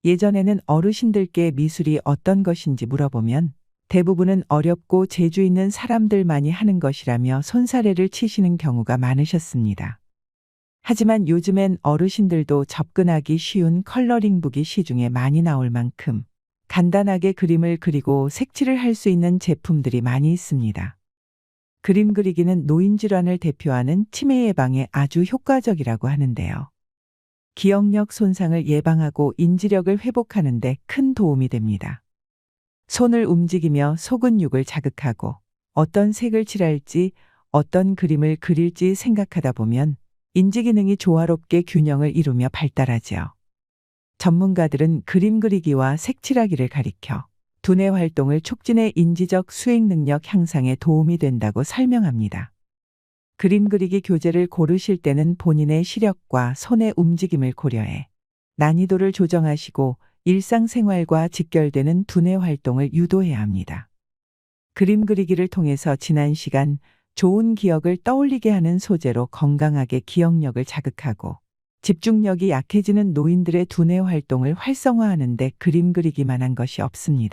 예전에는 어르신들께 미술이 어떤 것인지 물어보면 대부분은 어렵고 재주 있는 사람들만이 하는 것이라며 손사래를 치시는 경우가 많으셨습니다. 하지만 요즘엔 어르신들도 접근하기 쉬운 컬러링북이 시중에 많이 나올 만큼 간단하게 그림을 그리고 색칠을 할 수 있는 제품들이 많이 있습니다. 그림 그리기는 노인 질환을 대표하는 치매 예방에 아주 효과적이라고 하는데요. 기억력 손상을 예방하고 인지력을 회복하는 데 큰 도움이 됩니다. 손을 움직이며 소근육을 자극하고 어떤 색을 칠할지, 어떤 그림을 그릴지 생각하다 보면 인지기능이 조화롭게 균형을 이루며 발달하죠. 전문가들은 그림 그리기와 색칠하기를 가리켜 두뇌 활동을 촉진해 인지적 수행 능력 향상에 도움이 된다고 설명합니다. 그림 그리기 교재를 고르실 때는 본인의 시력과 손의 움직임을 고려해 난이도를 조정하시고 일상생활과 직결되는 두뇌 활동을 유도해야 합니다. 그림 그리기를 통해서 지난 시간 좋은 기억을 떠올리게 하는 소재로 건강하게 기억력을 자극하고 집중력이 약해지는 노인들의 두뇌 활동을 활성화하는 데 그림 그리기만 한 것이 없습니다.